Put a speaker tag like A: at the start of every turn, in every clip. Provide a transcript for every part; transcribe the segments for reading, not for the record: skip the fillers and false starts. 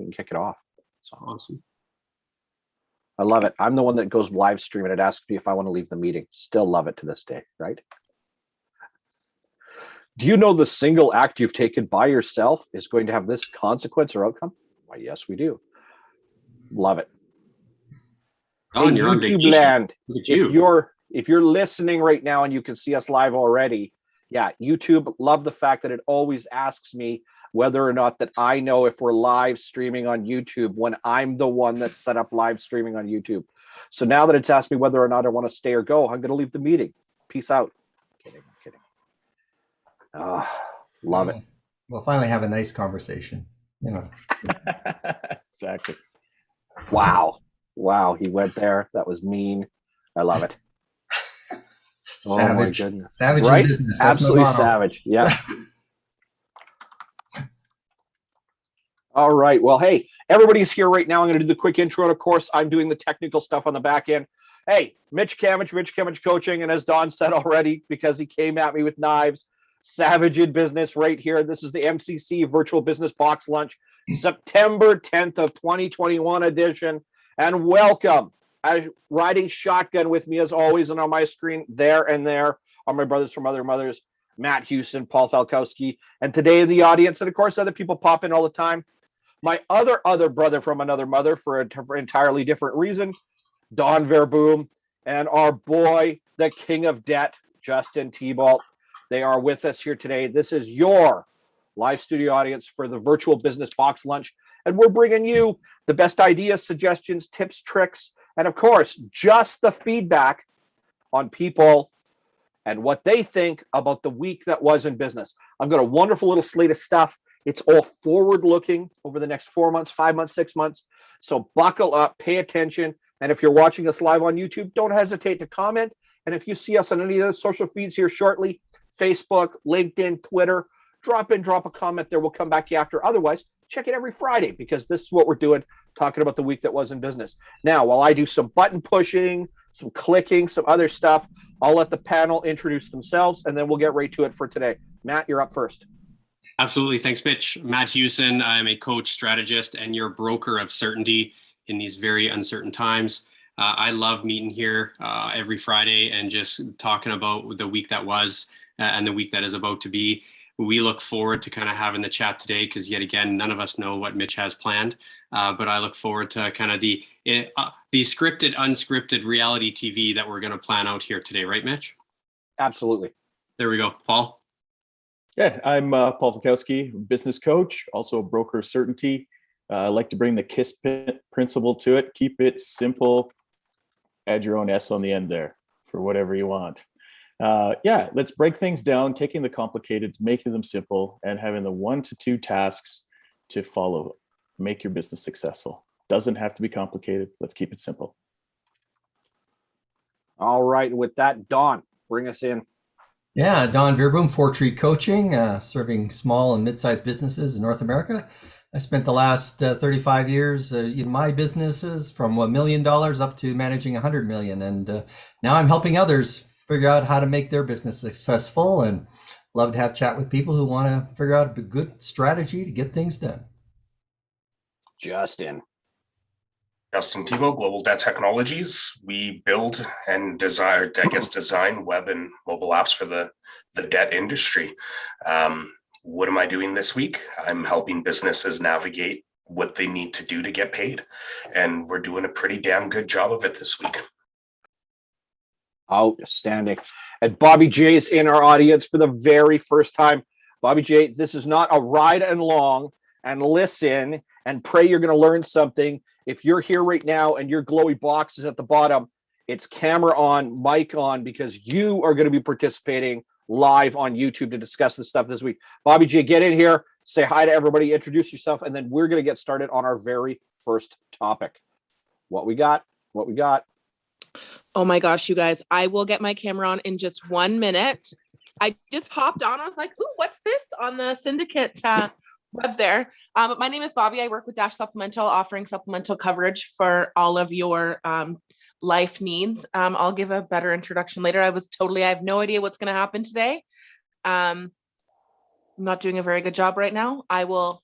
A: can kick it off.
B: So awesome.
A: I love it. I'm the one that goes live stream and it asks me if I want to leave the meeting. Still love it to this day, right? Do you know the single act you've taken by yourself is going to have this consequence or outcome? Why, yes, we do. Love it.
B: Oh,
A: hey,
B: you're on
A: YouTube
B: vacation.
A: land.
B: Look at you.
A: If you're listening right now and you can see us live already, yeah, YouTube, love the fact that it always asks me whether or not that I know if we're live streaming on YouTube when I'm the one that set up live streaming on YouTube. So now that it's asked me whether or not I want to stay or go, I'm going to leave the meeting. Peace out. Kidding. Love it.
C: We'll finally have a nice conversation, you know.
A: Exactly. Wow. He went there. That was mean. I love it.
C: Savage.
A: Oh my goodness.
C: Savage
A: right?
C: in business. That's
A: absolutely
C: my motto.
A: Savage. Yeah. All right. Well, hey, everybody's here right now. I'm going to do the quick intro. And of course, I'm doing the technical stuff on the back end. Hey, Mitch Kamich Coaching. And as Don said already, because he came at me with knives, Savage in Business right here. This is the MCC Virtual Business Box Lunch, September 10th of 2021 edition. And welcome. Riding shotgun with me as always, and on my screen there are my brothers from other mothers, Matt Houston, Paul Falkowski, and today in the audience, and of course other people pop in all the time, my other brother from another mother for an entirely different reason, Don Verboom, and our boy, the king of debt, Justin Thibault. They are with us here today. This is your live studio audience for the Virtual Business Box Lunch, and we're bringing you the best ideas, suggestions, tips, tricks, and of course, just the feedback on people and what they think about the week that was in business. I've got a wonderful little slate of stuff. It's all forward-looking over the next 4 months, 5 months, 6 months. So buckle up, pay attention. And if you're watching us live on YouTube, don't hesitate to comment. And if you see us on any of the social feeds here shortly, Facebook, LinkedIn, Twitter, drop a comment there. We'll come back to you after. Otherwise, check it every Friday because this is what we're doing, talking about the week that was in business. Now, while I do some button pushing, some clicking, some other stuff, I'll let the panel introduce themselves, and then we'll get right to it for today. Matt, you're up first.
B: Absolutely. Thanks, Mitch. Matt Houston. I'm a coach, strategist, and your broker of certainty in these very uncertain times. I love meeting here every Friday and just talking about the week that was and the week that is about to be. We look forward to kind of having the chat today because yet again, none of us know what Mitch has planned. But I look forward to kind of the scripted, unscripted reality TV that we're going to plan out here today. Right, Mitch?
A: Absolutely.
B: There we go. Paul?
D: Yeah, I'm Paul Falkowski, business coach, also a broker of certainty. I like to bring the KISS principle to it. Keep it simple. Add your own S on the end there for whatever you want. Yeah, let's break things down, taking the complicated, making them simple, and having the 1 to 2 tasks to follow. Make your business successful. Doesn't have to be complicated. Let's keep it simple.
A: All right. With that, Don, bring us in.
C: Yeah, Don Verboom, Four Tree Coaching, serving small and mid-sized businesses in North America. I spent the last 35 years in my businesses from $1 million up to managing 100 million. And now I'm helping others figure out how to make their business successful, and love to have chat with people who want to figure out a good strategy to get things done.
A: Justin
E: Thibault, Global Debt Technologies. We build and design web and mobile apps for the debt industry. What am I doing this week? I'm helping businesses navigate what they need to do to get paid. And we're doing a pretty damn good job of it this week.
A: Outstanding. And Bobby J is in our audience for the very first time. Bobby J, this is not a ride along and listen and pray you're going to learn something. If you're here right now and your glowy box is at the bottom, it's camera on, mic on, because you are going to be participating live on YouTube to discuss this stuff this week. Bobby J, get in here, say hi to everybody, introduce yourself, and then we're going to get started on our very first topic. What we got?
F: Oh my gosh, you guys, I will get my camera on in just 1 minute. I just hopped on. I was like, ooh, what's this on the syndicate web there? But my name is Bobby. I work with Dash Supplemental, offering supplemental coverage for all of your life needs. I'll give a better introduction later. I have no idea what's going to happen today. I'm not doing a very good job right now. I will.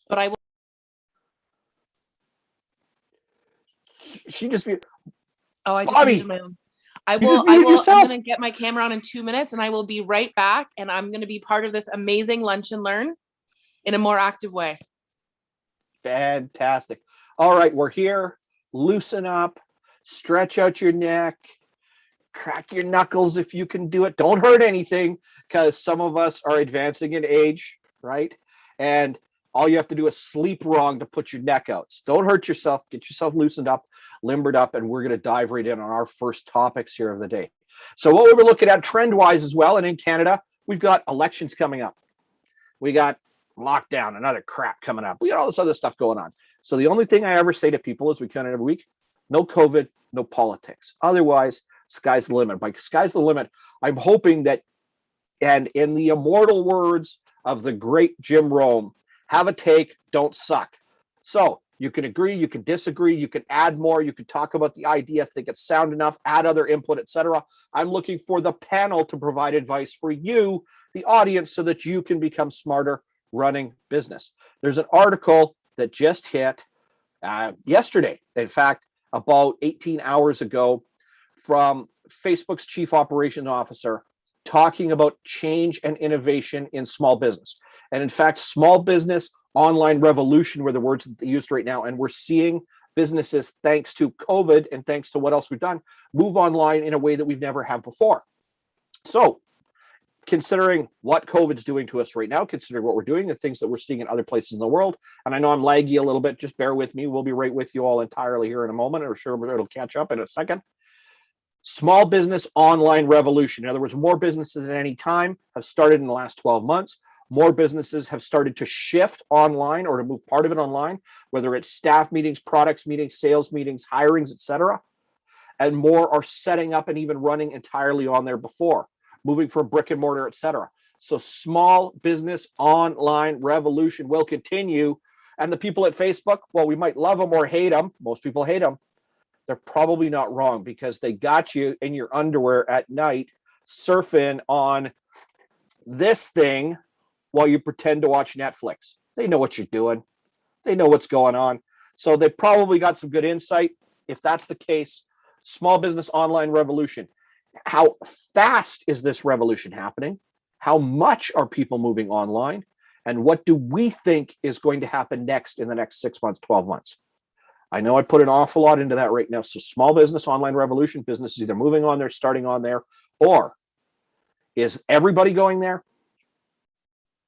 A: She just be
F: Oh, I just
A: Bobby,
F: muted my own. I
A: you
F: will,
A: just muted yourself.
F: I'm going to get my camera on in 2 minutes and I will be right back. And I'm going to be part of this amazing lunch and learn in a more active way.
A: Fantastic. All right, we're here. Loosen up, stretch out your neck, crack your knuckles if you can do it. Don't hurt anything because some of us are advancing in age, right? And all you have to do is sleep wrong to put your neck out. So don't hurt yourself. Get yourself loosened up, limbered up, and we're going to dive right in on our first topics here of the day. So what we were looking at trend-wise as well, and in Canada, we've got elections coming up. We got lockdown and other crap coming up. We got all this other stuff going on. So the only thing I ever say to people is we count it every week, no COVID, no politics. Otherwise, sky's the limit. By sky's the limit, I'm hoping that, and in the immortal words of the great Jim Rome, have a take, don't suck. So you can agree, you can disagree, you can add more, you can talk about the idea, think it's sound enough, add other input, etc. I'm looking for the panel to provide advice for you, the audience, so that you can become smarter running business. There's an article that just hit yesterday, in fact, about 18 hours ago, from Facebook's chief operations officer talking about change and innovation in small business. And in fact, small business online revolution were the words that they used right now. And we're seeing businesses, thanks to COVID and thanks to what else we've done, move online in a way that we've never had before. So considering what COVID's doing to us right now, considering what we're doing, the things that we're seeing in other places in the world, and I know I'm laggy a little bit, just bear with me. We'll be right with you all entirely here in a moment, or sure it'll catch up in a second. Small business online revolution. In other words, more businesses at any time have started in the last 12 months. More businesses have started to shift online or to move part of it online, whether it's staff meetings, products meetings, sales meetings, hirings, etc. And more are setting up and even running entirely on there before, moving from brick and mortar, etc. So small business online revolution will continue. And the people at Facebook, well, we might love them or hate them. Most people hate them. They're probably not wrong because they got you in your underwear at night surfing on this thing while you pretend to watch Netflix. They know what you're doing. They know what's going on. So they probably got some good insight. If that's the case, small business online revolution. How fast is this revolution happening? How much are people moving online? And what do we think is going to happen next in the next 6 months, 12 months? I know I put an awful lot into that right now. So small business online revolution, business is either moving on there, starting on there, or is everybody going there?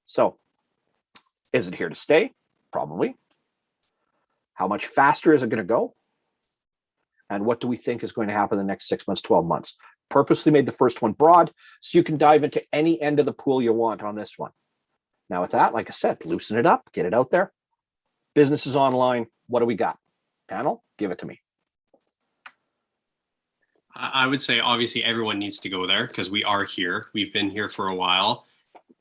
A: So is it here to stay? Probably. How much faster is it going to go? And what do we think is going to happen in the next 6 months, 12 months? Purposely made the first one broad so you can dive into any end of the pool you want on this one. Now with that, like I said, loosen it up, get it out there. Businesses online, what do we got? Panel, give it to me.
B: I would say obviously everyone needs to go there because we are here. We've been here for a while.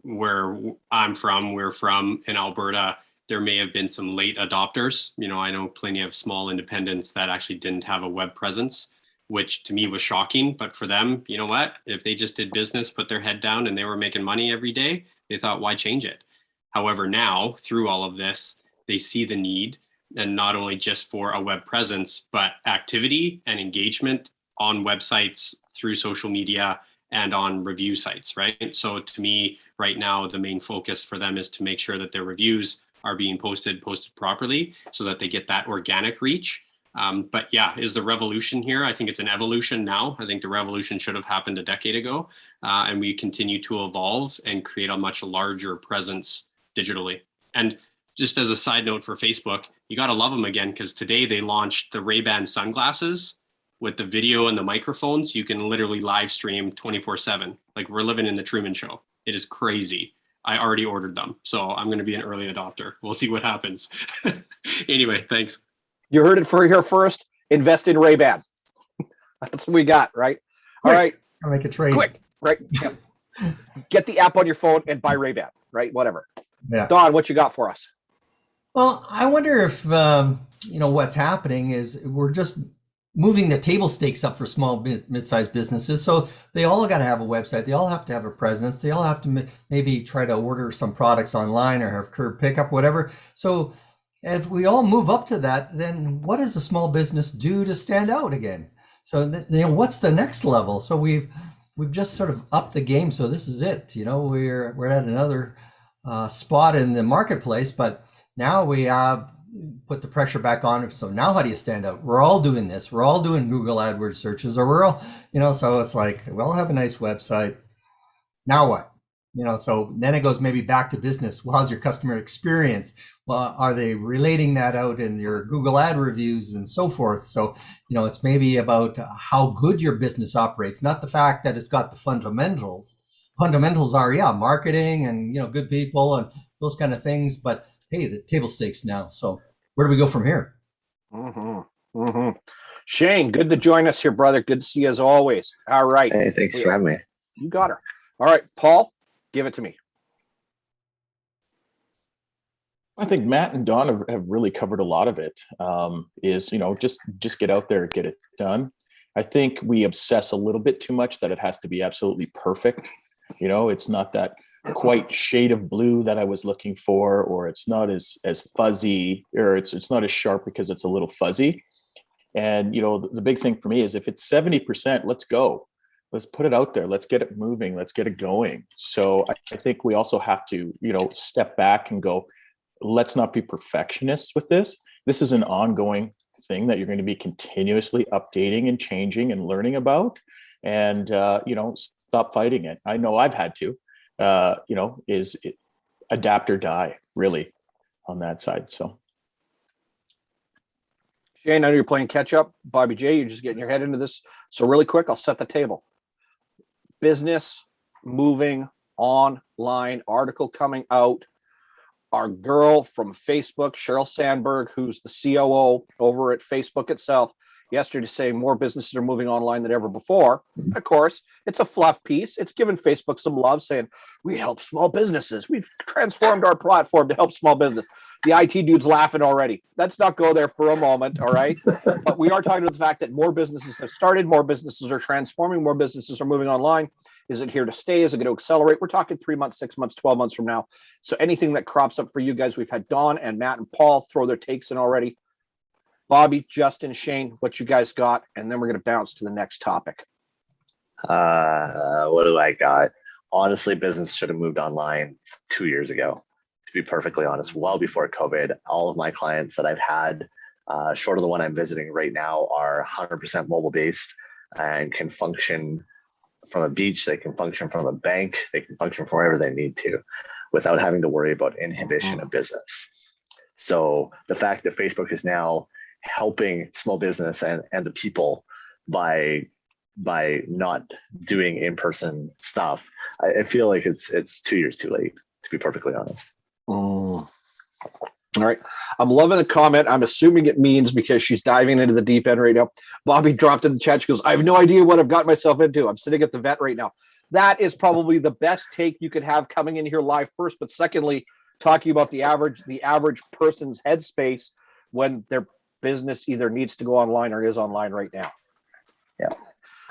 B: Where I'm from, we're from in Alberta, there may have been some late adopters. You know, I know plenty of small independents that actually didn't have a web presence, which to me was shocking. But for them, you know what? If they just did business, put their head down and they were making money every day, they thought, why change it? However, now through all of this, they see the need, and not only just for a web presence, but activity and engagement on websites, through social media, and on review sites, right? So to me, right now, the main focus for them is to make sure that their reviews are being posted properly so that they get that organic reach. But yeah, is the revolution here? I think it's an evolution now. I think the revolution should have happened a decade ago. And we continue to evolve and create a much larger presence digitally. And just as a side note for Facebook, you got to love them again, because today they launched the Ray-Ban sunglasses with the video and the microphones. You can literally live stream 24/7. Like we're living in the Truman Show. It is crazy. I already ordered them, so I'm going to be an early adopter. We'll see what happens. Anyway, thanks.
A: You heard it for here first. Invest in Ray-Ban. That's what we got, right? All right.
C: I'll make a trade.
A: Quick, right? Yeah. Get the app on your phone and buy Ray-Ban, right? Whatever.
C: Yeah.
A: Don, what you got for us?
C: Well, I wonder if, what's happening is we're just moving the table stakes up for small mid-sized businesses. So they all got to have a website. They all have to have a presence. They all have to maybe try to order some products online or have curb pickup, whatever. So if we all move up to that, then what does a small business do to stand out again? So, what's the next level? So we've just sort of upped the game. So this is it. We're at another spot in the marketplace, but now we have put the pressure back on. So now how do you stand out? We're all doing this. We're all doing Google AdWords searches, or we're all, so it's like, we all have a nice website. Now what? So then it goes maybe back to business. Well, how's your customer experience? Well, are they relating that out in your Google ad reviews and so forth? So, it's maybe about how good your business operates, not the fact that it's got the fundamentals. Fundamentals are, marketing and, good people and those kind of things. But hey, the table stakes now. So where do we go from here?
A: Shane, good to join us here, brother. Good to see you as always. All right.
G: Hey, thanks for having me.
A: You got her. All right, Paul, give it to me.
D: I think Matt and Don have really covered a lot of it. Just get out there, get it done. I think we obsess a little bit too much that it has to be absolutely perfect. It's not that quite shade of blue that I was looking for, or it's not as fuzzy, or it's not as sharp because it's a little fuzzy. And the big thing for me is if it's 70%, let's go. Let's put it out there. Let's get it moving. Let's get it going. So I think we also have to, step back and go, let's not be perfectionists with this. This is an ongoing thing that you're going to be continuously updating and changing and learning about, and, stop fighting it. I know I've had to, adapt or die really on that side. So.
A: Shane, I know you're playing catch up. Bobby J, you're just getting your head into this. So really quick, I'll set the table. Business moving online, article coming out. Our girl from Facebook, Sheryl Sandberg, who's the COO over at Facebook itself, yesterday saying more businesses are moving online than ever before. Of course, it's a fluff piece. It's given Facebook some love, saying, we help small businesses. We've transformed our platform to help small business. The IT dude's laughing already. Let's not go there for a moment, all right? But we are talking about the fact that more businesses have started, more businesses are transforming, more businesses are moving online. Is it here to stay? Is it going to accelerate? We're talking 3 months, 6 months, 12 months from now. So anything that crops up for you guys, we've had Don and Matt and Paul throw their takes in already. Bobby, Justin, Shane, what you guys got? And then we're going to bounce to the next topic.
G: What do I got? Honestly, business should have moved online 2 years ago. To be perfectly honest, well before COVID. All of my clients that I've had, short of the one I'm visiting right now, are 100% mobile based and can function from a beach. They can function from a bank. They can function from wherever they need to without having to worry about inhibition of business. So the fact that Facebook is now helping small business and the people by not doing in-person stuff, I feel like it's 2 years too late, to be perfectly honest.
A: All right. I'm loving the comment. I'm assuming it means because she's diving into the deep end right now. Bobby dropped in the chat. She goes, I have no idea what I've got myself into. I'm sitting at the vet right now. That is probably the best take you could have coming in here live first. But secondly, talking about the average person's headspace when their business either needs to go online or is online right now.
G: Yeah.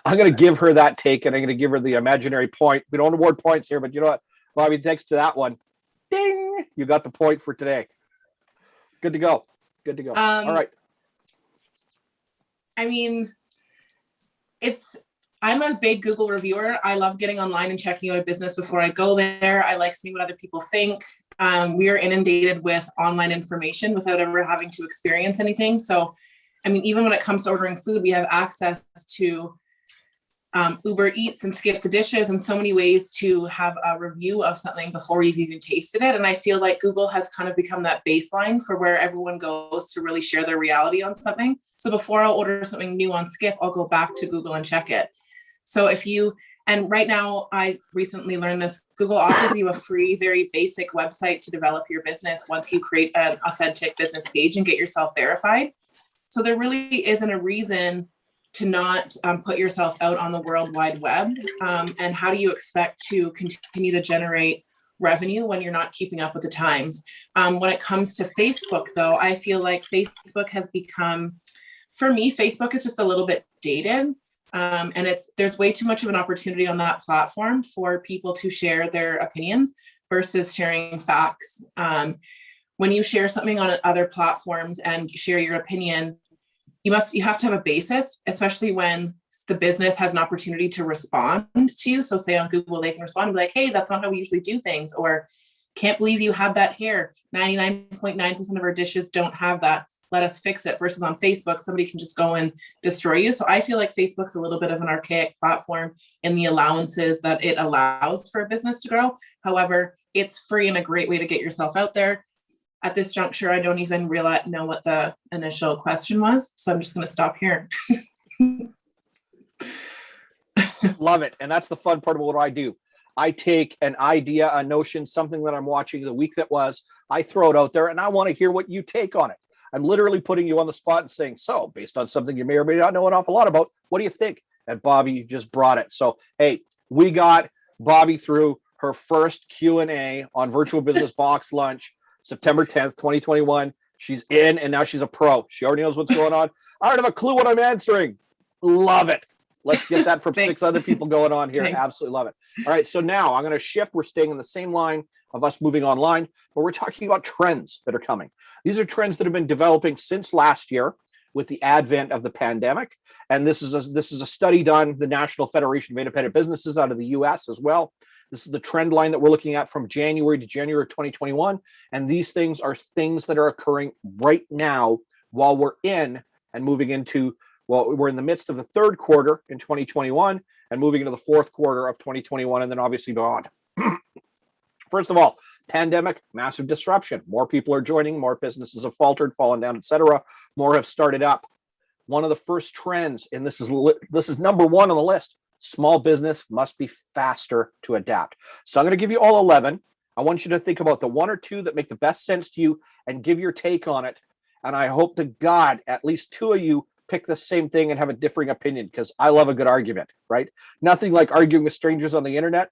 A: I'm going to give her that take, and I'm going to give her the imaginary point. We don't award points here, but you know what, Bobby, thanks to that one. Ding! You got the point for today. Good to go. Good to go. All right.
H: I mean, I'm a big Google reviewer. I love getting online and checking out a business before I go there. I like seeing what other people think. We are inundated with online information without ever having to experience anything. So, I mean, even when it comes to ordering food, we have access to Uber Eats and Skip the Dishes and so many ways to have a review of something before we've even tasted it. And I feel like Google has kind of become that baseline for where everyone goes to really share their reality on something. So before I'll order something new on Skip, I'll go back to Google and check it. So and right now, I recently learned this, Google offers you a free, very basic website to develop your business once you create an authentic business page and get yourself verified. So there really isn't a reason to not put yourself out on the World Wide Web. And how do you expect to continue to generate revenue when you're not keeping up with the times? When it comes to Facebook, though, I feel like Facebook has become, for me, Facebook is just a little bit dated. And there's way too much of an opportunity on that platform for people to share their opinions versus sharing facts. when you share something on other platforms and share your opinion, you have to have a basis, especially when the business has an opportunity to respond to you. So say on Google, they can respond and be like, hey, that's not how we usually do things. Or can't believe you had that hair. 99.9% of our dishes don't have that. Let us fix it. Versus on Facebook, somebody can just go and destroy you. So I feel like Facebook's a little bit of an archaic platform in the allowances that it allows for a business to grow. However, it's free and a great way to get yourself out there. At this juncture, I don't even know what the initial question was. So I'm just going to stop here.
A: Love it. And that's the fun part of what I do. I take an idea, a notion, something that I'm watching the week that was, I throw it out there and I want to hear what you take on it. I'm literally putting you on the spot and saying, so based on something you may or may not know an awful lot about, what do you think? And Bobby, you just brought it. So, hey, we got Bobby through her first Q&A on Virtual Business Box Lunch, September 10th, 2021. She's in and now she's a pro. She already knows what's going on. I don't have a clue what I'm answering. Love it. Let's get that from 6 other people going on here.
H: Thanks.
A: Absolutely love it. All right. So now I'm going to shift. We're staying in the same line of us moving online, but we're talking about trends that are coming. These are trends that have been developing since last year with the advent of the pandemic. And this is a study done, the National Federation of Independent Businesses out of the US as well. This is the trend line that we're looking at from January to January of 2021. And these things are things that are occurring right now while we're in and moving into, well, we're in the midst of the third quarter in 2021 and moving into the fourth quarter of 2021 and then obviously beyond. First of all, pandemic, massive disruption. More people are joining, more businesses have faltered, fallen down, etc. More have started up. One of the first trends, and this is number one on the list, small business must be faster to adapt. So I'm going to give you all 11. I want you to think about the one or two that make the best sense to you and give your take on it. And I hope to God, at least 2 of you pick the same thing and have a differing opinion because I love a good argument, right? Nothing like arguing with strangers on the internet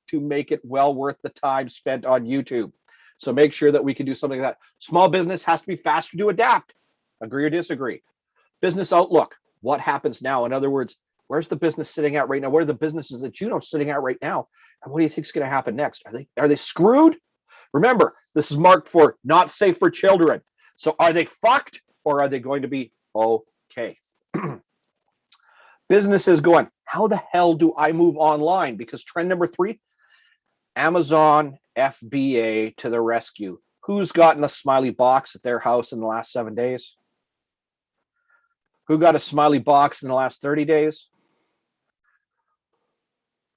A: to make it well worth the time spent on YouTube. So make sure that we can do something like that. Small business has to be faster to adapt. Agree or disagree? Business outlook. What happens now? In other words, where's the business sitting at right now? Where are the businesses that you know sitting at right now? And what do you think is going to happen next? Are they screwed? Remember, this is marked for not safe for children. So are they fucked or are they going to be okay? Businesses going, how the hell do I move online? Because trend number 3, Amazon FBA to the rescue. Who's gotten a smiley box at their house in the last 7 days? Who got a smiley box in the last 30 days?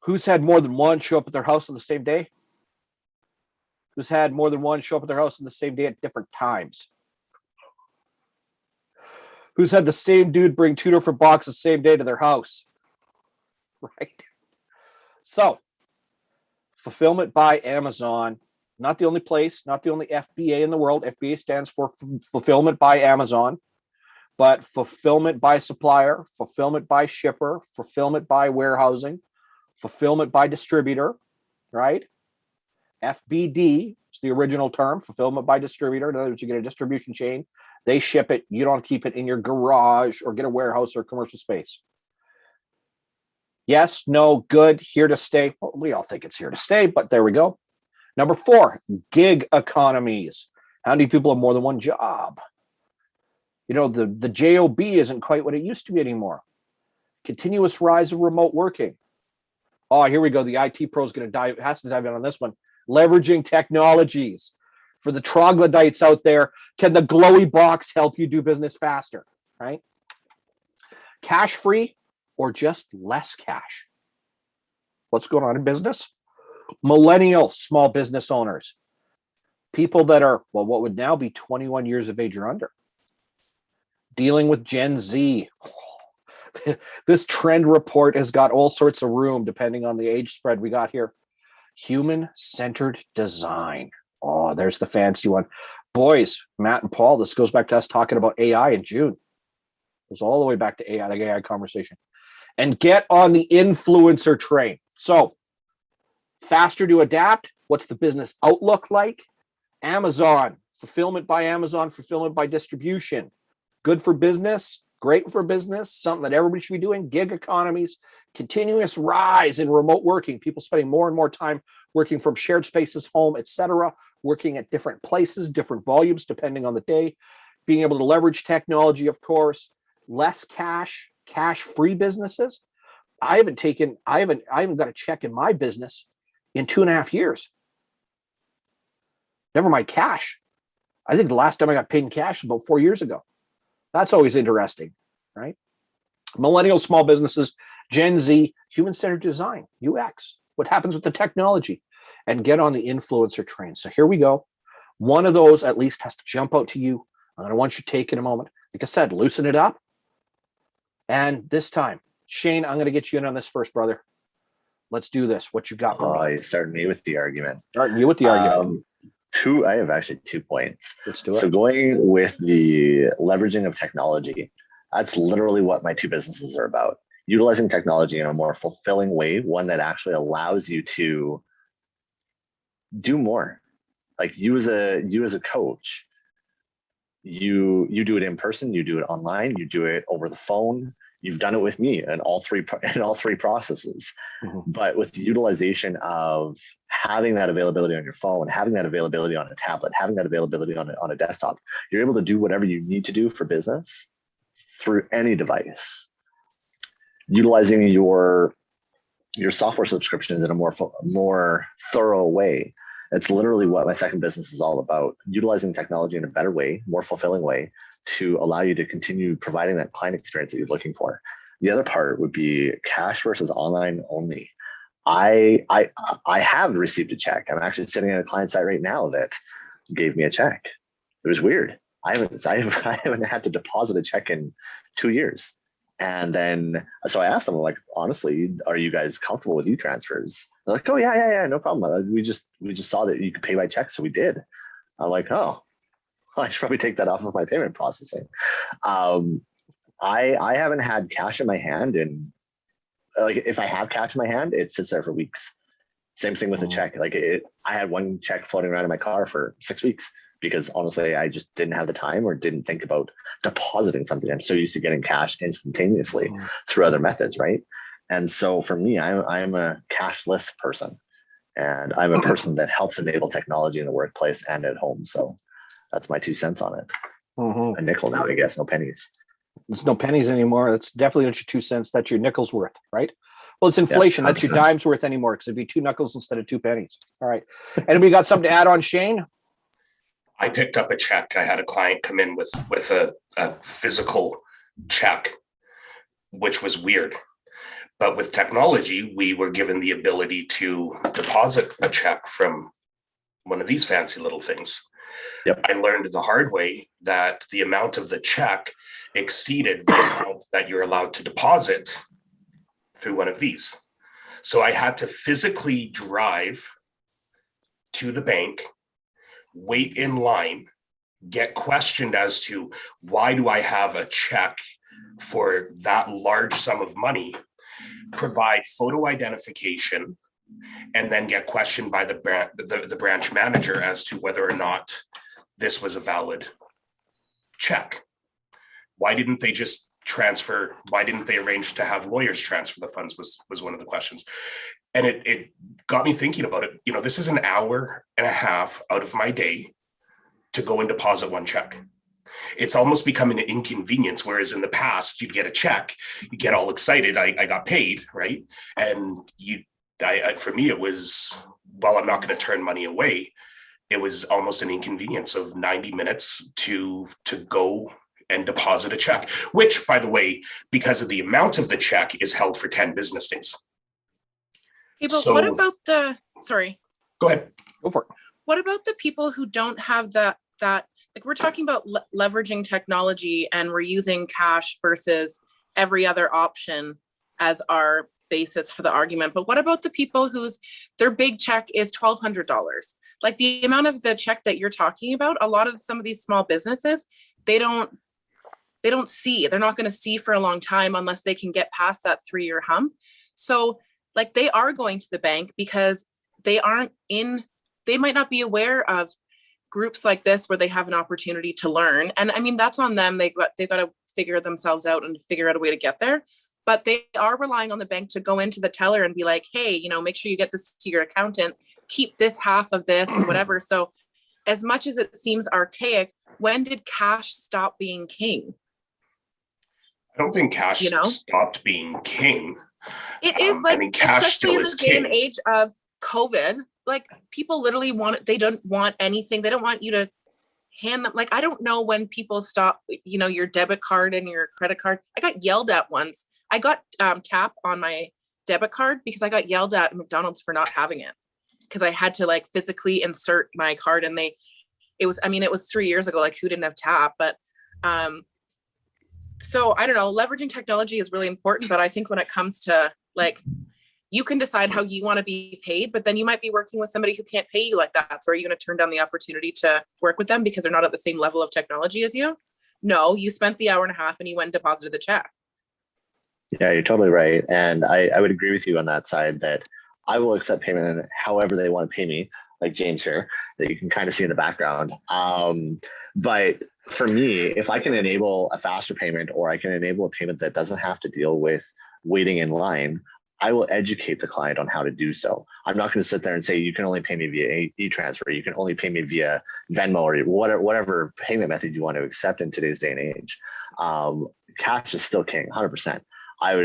A: Who's had more than one show up at their house on the same day? Who's had more than one show up at their house on the same day at different times? Who's had the same dude bring 2 different boxes the same day to their house? Right? So, fulfillment by Amazon, not the only place, not the only FBA in the world. FBA stands for fulfillment by Amazon, but fulfillment by supplier, fulfillment by shipper, fulfillment by warehousing, fulfillment by distributor, right? FBD is the original term, fulfillment by distributor. In other words, you get a distribution chain, they ship it, you don't keep it in your garage or get a warehouse or commercial space. Yes, no, good, here to stay. Well, we all think it's here to stay, but there we go. Number 4, gig economies. How many people have more than one job? You know, the job isn't quite what it used to be anymore. Continuous rise of remote working. Oh, here we go. The IT pro is going to has to dive in on this one. Leveraging technologies. For the troglodytes out there, can the glowy box help you do business faster, right? Cash free or just less cash? What's going on in business? Millennial small business owners. People that are, well, what would now be 21 years of age or under. Dealing with Gen Z. This trend report has got all sorts of room depending on the age spread we got here. Human-centered design. Oh, there's the fancy one. Boys, Matt and Paul, this goes back to us talking about AI in June. It goes all the way back to AI, the AI conversation. And get on the influencer train. So, faster to adapt. What's the business outlook like? Amazon, fulfillment by Amazon, fulfillment by distribution. Good for business, great for business, something that everybody should be doing. Gig economies, continuous rise in remote working, people spending more and more time working from shared spaces, home, etc., working at different places, different volumes depending on the day, being able to leverage technology, of course, less cash-free businesses. I haven't got a check in my business in 2.5 years. Never mind cash. I think the last time I got paid in cash was about 4 years ago. That's always interesting, right? Millennial small businesses, Gen Z, human-centered design, UX, what happens with the technology, and get on the influencer train. So here we go. One of those at least has to jump out to you. I'm going to want you to take in a moment. Like I said, loosen it up. And this time, Shane, I'm going to get you in on this first, brother. Let's do this. What you got for me?
G: You're starting me with the argument.
A: Starting you with the argument.
G: I have actually 2 points.
A: Let's do it.
G: So going with the leveraging of technology, that's literally what my 2 businesses are about. Utilizing technology in a more fulfilling way, one that actually allows you to do more. Like you as a coach, you do it in person, you do it online, you do it over the phone. You've done it with me in all three processes. Mm-hmm. But with the utilization of having that availability on your phone, having that availability on a tablet, having that availability on a desktop, you're able to do whatever you need to do for business through any device. Utilizing your software subscriptions in a more thorough way. It's literally what my second business is all about. Utilizing technology in a better way, more fulfilling way, to allow you to continue providing that client experience that you're looking for. The other part would be cash versus online only. I have received a check. I'm actually sitting at a client site right now that gave me a check. It was weird. I haven't had to deposit a check in 2 years. And then, so I asked them, like, honestly, are you guys comfortable with e-transfers? They're like, oh yeah, no problem. We just saw that you could pay by check, so we did. I'm like, oh, I should probably take that off of my payment processing. I haven't had cash in my hand, and like if I have cash in my hand, it sits there for weeks. Same thing with a check. Like I had one check floating around in my car for 6 weeks because honestly, I just didn't have the time or didn't think about depositing something. I'm so used to getting cash instantaneously through other methods, right? And so for me, I'm a cashless person, and I'm a person that helps enable technology in the workplace and at home. So that's my 2 cents on it. A nickel now, I guess, no pennies.
A: There's no pennies anymore. That's definitely not your 2 cents. That's your nickel's worth, right? Well, it's inflation. That's your dime's worth anymore because it'd be 2 nickels instead of 2 pennies. All right. Anybody got something to add on, Shane?
E: I picked up a check. I had a client come in with a physical check, which was weird. But with technology, we were given the ability to deposit a check from one of these fancy little things.
G: Yep.
E: I learned the hard way that the amount of the check exceeded the amount that you're allowed to deposit through one of these. So I had to physically drive to the bank, wait in line, get questioned as to why do I have a check for that large sum of money, provide photo identification, and then get questioned by the branch manager as to whether or not this was a valid check. Why didn't they just transfer? Why didn't they arrange to have lawyers transfer the funds was one of the questions. And it got me thinking about it. You know, this is an hour and a half out of my day to go and deposit one check. It's almost become an inconvenience, whereas in the past, you'd get a check, you get all excited, I got paid, right? And for me, it was, well, I'm not going to turn money away. It was almost an inconvenience of 90 minutes to go and deposit a check, which, by the way, because of the amount of the check, is held for 10 business days.
H: Okay, but what about sorry.
E: Go ahead.
A: Go for it.
H: What about the people who don't have that, like we're talking about leveraging technology and we're using cash versus every other option as our basis for the argument. But what about the people their big check is $1,200? Like the amount of the check that you're talking about, some of these small businesses, they're not going to see for a long time unless they can get past that 3-year hump. So like they are going to the bank because they might not be aware of groups like this where they have an opportunity to learn. And I mean, that's on them. They've got to figure themselves out and figure out a way to get there. But they are relying on the bank to go into the teller and be like, hey, make sure you get this to your accountant. keep this half of this and whatever. So as much as it seems archaic, when did cash stop being king?
E: I don't think cash
H: You know?
E: stopped being king.
H: It is like,
E: I mean, cash
H: especially
E: still
H: in
E: is
H: the day and
E: king.
H: age of COVID, like people literally they don't want anything. They don't want you to hand them. Like, I don't know when people stop, you know, your debit card and your credit card. I got yelled at once. I got tap on my debit card because I got yelled at McDonald's for not having it. Because I had to like physically insert my card, and it was 3 years ago, like who didn't have tap? But so I don't know, leveraging technology is really important, but I think when it comes to like, you can decide how you want to be paid, but then you might be working with somebody who can't pay you like that. So are you going to turn down the opportunity to work with them because they're not at the same level of technology as you? No, you spent the hour and a half and you went and deposited the check.
G: Yeah, you're totally right. And I would agree with you on that side that I will accept payment in however they want to pay me, like James here, that you can kind of see in the background. But for me, if I can enable a faster payment, or I can enable a payment that doesn't have to deal with waiting in line, I will educate the client on how to do so. I'm not going to sit there and say, you can only pay me via e-transfer. You can only pay me via Venmo, or whatever payment method you want to accept in today's day and age. Cash is still king, 100%. I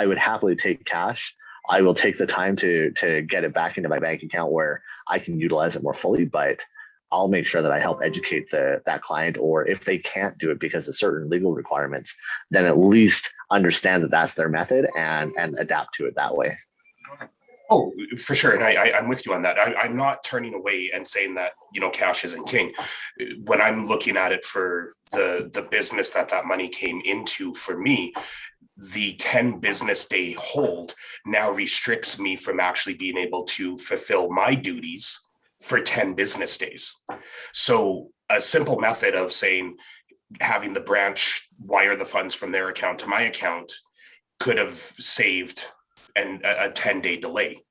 G: would happily take cash. I will take the time to get it back into my bank account where I can utilize it more fully, but I'll make sure that I help educate that client, or if they can't do it because of certain legal requirements, then at least understand that that's their method and adapt to it that way.
E: Oh, for sure. And I'm with you on that. I'm not turning away and saying that, you know, cash isn't king. When I'm looking at it for the business that money came into, for me, the 10 business day hold now restricts me from actually being able to fulfill my duties for 10 business days. So a simple method of saying, having the branch wire the funds from their account to my account could have saved a 10-day delay.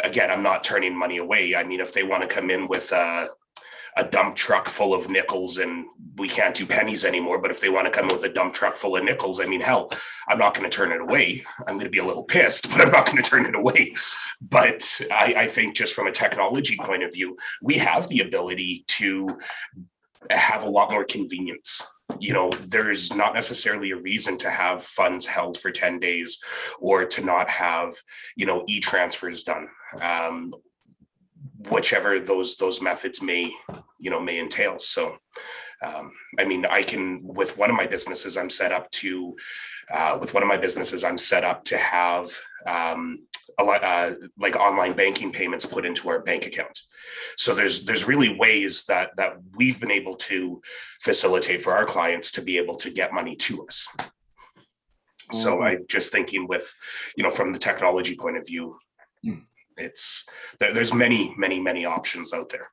E: Again, I'm not turning money away. I mean, if they want to come in with a dump truck full of nickels, and we can't do pennies anymore, but if they want to come with a dump truck full of nickels, I mean, hell, I'm not going to turn it away. I'm going to be a little pissed, but I'm not going to turn it away. But I think just from a technology point of view, we have the ability to have a lot more convenience. You know, there's not necessarily a reason to have funds held for 10 days or to not have, you know, e-transfers done. Whichever those methods may entail. So, I mean, I can, with one of my businesses, I'm set up to have a lot like online banking payments put into our bank account. So there's really ways that we've been able to facilitate for our clients to be able to get money to us. So I'm just thinking with, you know, from the technology point of view, there's many options out there.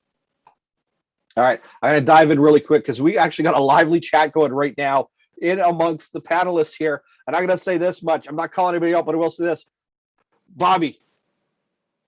A: All right, I'm going to dive in really quick because we actually got a lively chat going right now in amongst the panelists here. And I'm going to say this much. I'm not calling anybody out, but I will say this. Bobby,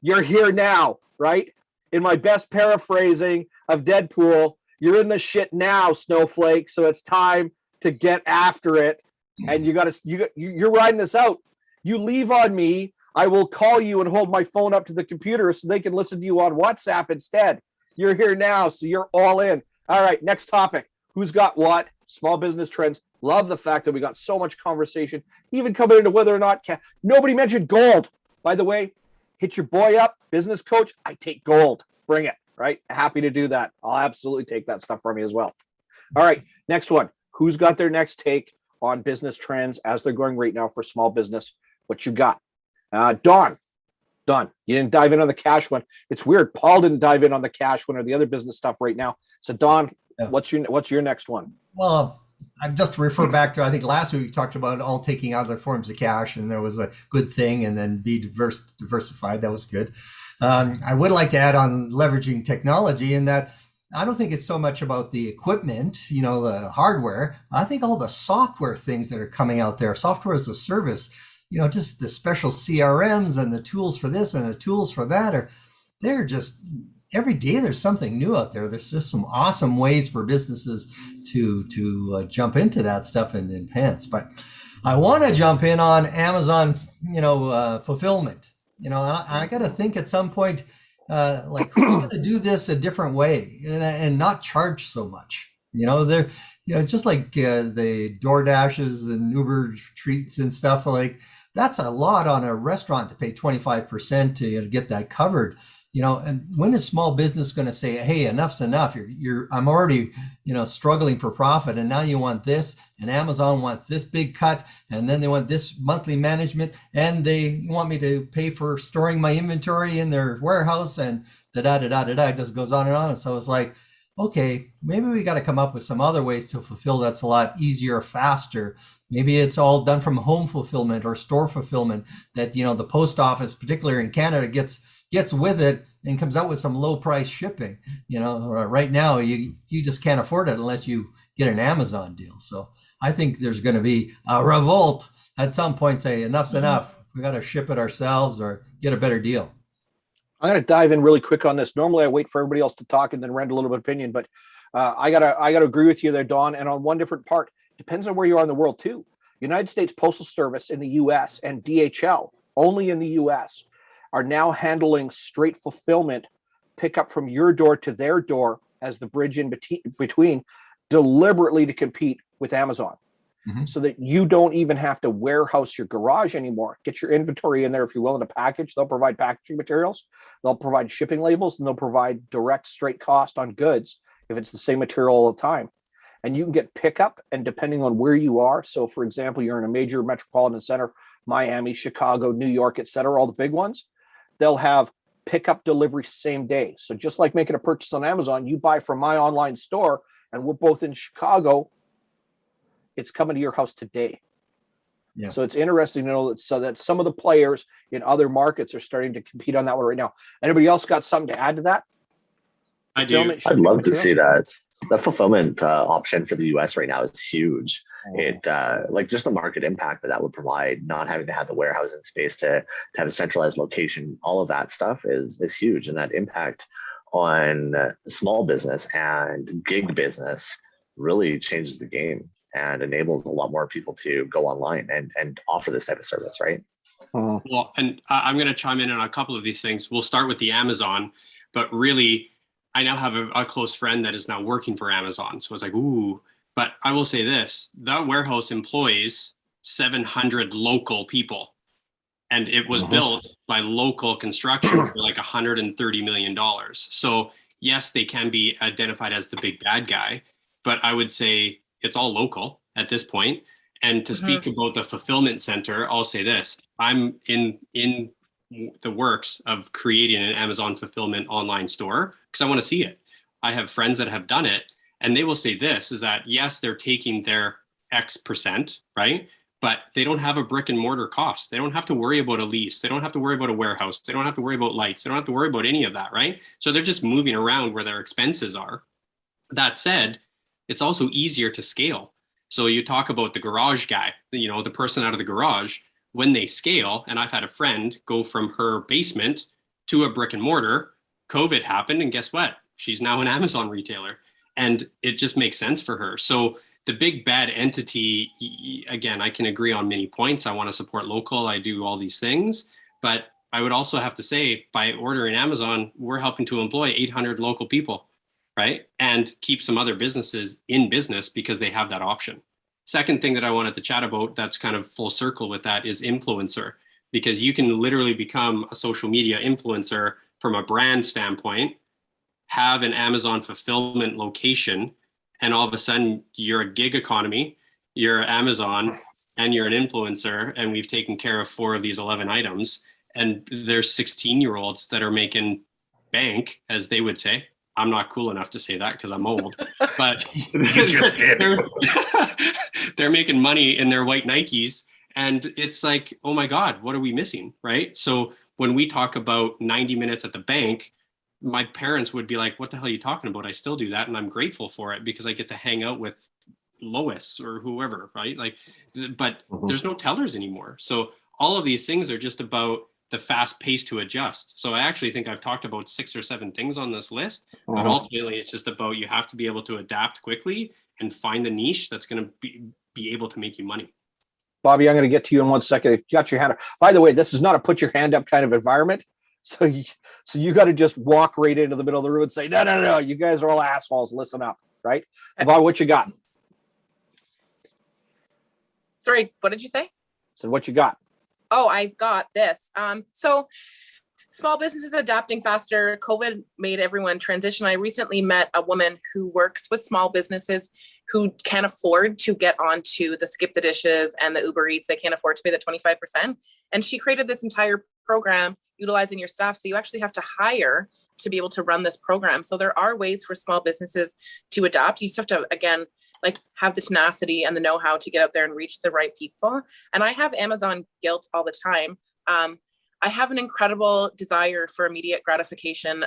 A: you're here now, right? In my best paraphrasing of Deadpool, you're in the shit now, Snowflake. So it's time to get after it. And you're riding this out. You leave on me, I will call you and hold my phone up to the computer so they can listen to you on WhatsApp instead. You're here now, so you're all in. All right, next topic. Who's got what? Small business trends. Love the fact that we got so much conversation, even coming into whether or not nobody mentioned gold. By the way, hit your boy up, business coach. I take gold. Bring it, right? Happy to do that. I'll absolutely take that stuff from you as well. All right, next one. Who's got their next take on business trends as they're going right now for small business? What you got? Don, you didn't dive in on the cash one. It's weird. Paul didn't dive in on the cash one or the other business stuff right now. So Don, what's your next one?
C: Well, I just to refer back to, I think last week we talked about all taking other forms of cash, and there was a good thing, and then be diversified. That was good. I would like to add on leveraging technology in that I don't think it's so much about the equipment, you know, the hardware. I think all the software things that are coming out there, software as a service, you know, just the special CRMs and the tools for this and the tools for that they're just every day there's something new out there. There's just some awesome ways for businesses to jump into that stuff and enhance. But I want to jump in on Amazon, fulfillment. You know, I got to think at some point, Like, who's going to do this a different way and not charge so much? They're, it's just like the DoorDashes and Uber treats and stuff. Like, that's a lot on a restaurant to pay 25% to get that covered. And when is small business going to say, "Hey, enough's enough. I'm already, struggling for profit, and now you want this, and Amazon wants this big cut, and then they want this monthly management, and they want me to pay for storing my inventory in their warehouse, and da da da da da da." It just goes on and on. And so it's like, okay, maybe we got to come up with some other ways to fulfill that's a lot easier, faster. Maybe it's all done from home fulfillment or store fulfillment that, the post office, particularly in Canada, gets with it and comes out with some low price shipping. Right now you just can't afford it unless you get an Amazon deal. So I think there's going to be a revolt at some point, say enough's enough. We got to ship it ourselves or get a better deal.
A: I'm going to dive in really quick on this. Normally I wait for everybody else to talk and then render a little bit of opinion, but I gotta agree with you there, Don. And on one different part, depends on where you are in the world too. United States Postal Service in the US and DHL only in the US are now handling straight fulfillment, pick up from your door to their door as the bridge in between, deliberately to compete with Amazon. Mm-hmm. So that you don't even have to warehouse your garage anymore. Get your inventory in there if you're willing to package. They'll provide packaging materials, they'll provide shipping labels, and they'll provide direct straight cost on goods if it's the same material all the time. And you can get pickup, and depending on where you are. So for example, you're in a major metropolitan center, Miami, Chicago, New York, etc., all the big ones, they'll have pickup delivery same day. So just like making a purchase on Amazon, you buy from my online store, and we're both in Chicago, it's coming to your house today. Yeah. So it's interesting to know that some of the players in other markets are starting to compete on that one right now. Anybody else got something to add to that?
G: I do. I'd love to see that. The fulfillment option for the US right now is huge. It like just the market impact that would provide, not having to have the warehousing space to have a centralized location, all of that stuff is huge. And that impact on small business and gig business really changes the game and enables a lot more people to go online and offer this type of service, right?
B: Well, and I'm going to chime in on a couple of these things. We'll start with the Amazon, but really, I now have a close friend that is now working for Amazon. So it's like, ooh, but I will say this, that warehouse employs 700 local people. And it was built by local construction for like $130 million. So yes, they can be identified as the big bad guy, but I would say it's all local at this point. And to speak about the fulfillment center, I'll say this, I'm in the works of creating an Amazon fulfillment online store because I want to see it. I have friends that have done it, and they will say this is that, yes, they're taking their X percent, right? But they don't have a brick and mortar cost. They don't have to worry about a lease. They don't have to worry about a warehouse. They don't have to worry about lights. They don't have to worry about any of that, right? So they're just moving around where their expenses are. That said, it's also easier to scale. So you talk about the garage guy, the person out of the garage, when they scale, and I've had a friend go from her basement to a brick and mortar, COVID happened, and guess what? She's now an Amazon retailer, and it just makes sense for her. So the big bad entity, again, I can agree on many points. I want to support local. I do all these things, but I would also have to say by ordering Amazon, we're helping to employ 800 local people, right? And keep some other businesses in business because they have that option. Second thing that I wanted to chat about that's kind of full circle with that is influencer, because you can literally become a social media influencer from a brand standpoint, have an Amazon fulfillment location, and all of a sudden you're a gig economy, you're Amazon, and you're an influencer, and we've taken care of 4 of these 11 items. And there's 16-year-olds that are making bank, as they would say. I'm not cool enough to say that because I'm old, but
E: you just did.
B: They're making money in their white Nikes. And it's like, oh my God, what are we missing? Right. So when we talk about 90 minutes at the bank, my parents would be like, what the hell are you talking about? I still do that. And I'm grateful for it because I get to hang out with Lois or whoever. Right. Like, but there's no tellers anymore. So all of these things are just about the fast pace to adjust. So I actually think I've talked about 6 or 7 things on this list, but ultimately it's just about, you have to be able to adapt quickly and find the niche that's going to be able to make you money.
A: Bobby, I'm going to get to you in 1 second. You got your hand up. By the way, this is not a put your hand up kind of environment. So you got to just walk right into the middle of the room and say, no, you guys are all assholes. Listen up, right? Yvonne, what you got?
H: Sorry, what did you say?
A: So what you got?
H: Oh, I've got this. So small businesses adapting faster. COVID made everyone transition. I recently met a woman who works with small businesses who can't afford to get onto the Skip the Dishes and the Uber Eats. They can't afford to pay the 25%. And she created this entire program utilizing your staff. So you actually have to hire to be able to run this program. So there are ways for small businesses to adapt. You just have to, again, like have the tenacity and the know-how to get out there and reach the right people. And I have Amazon guilt all the time. I have an incredible desire for immediate gratification.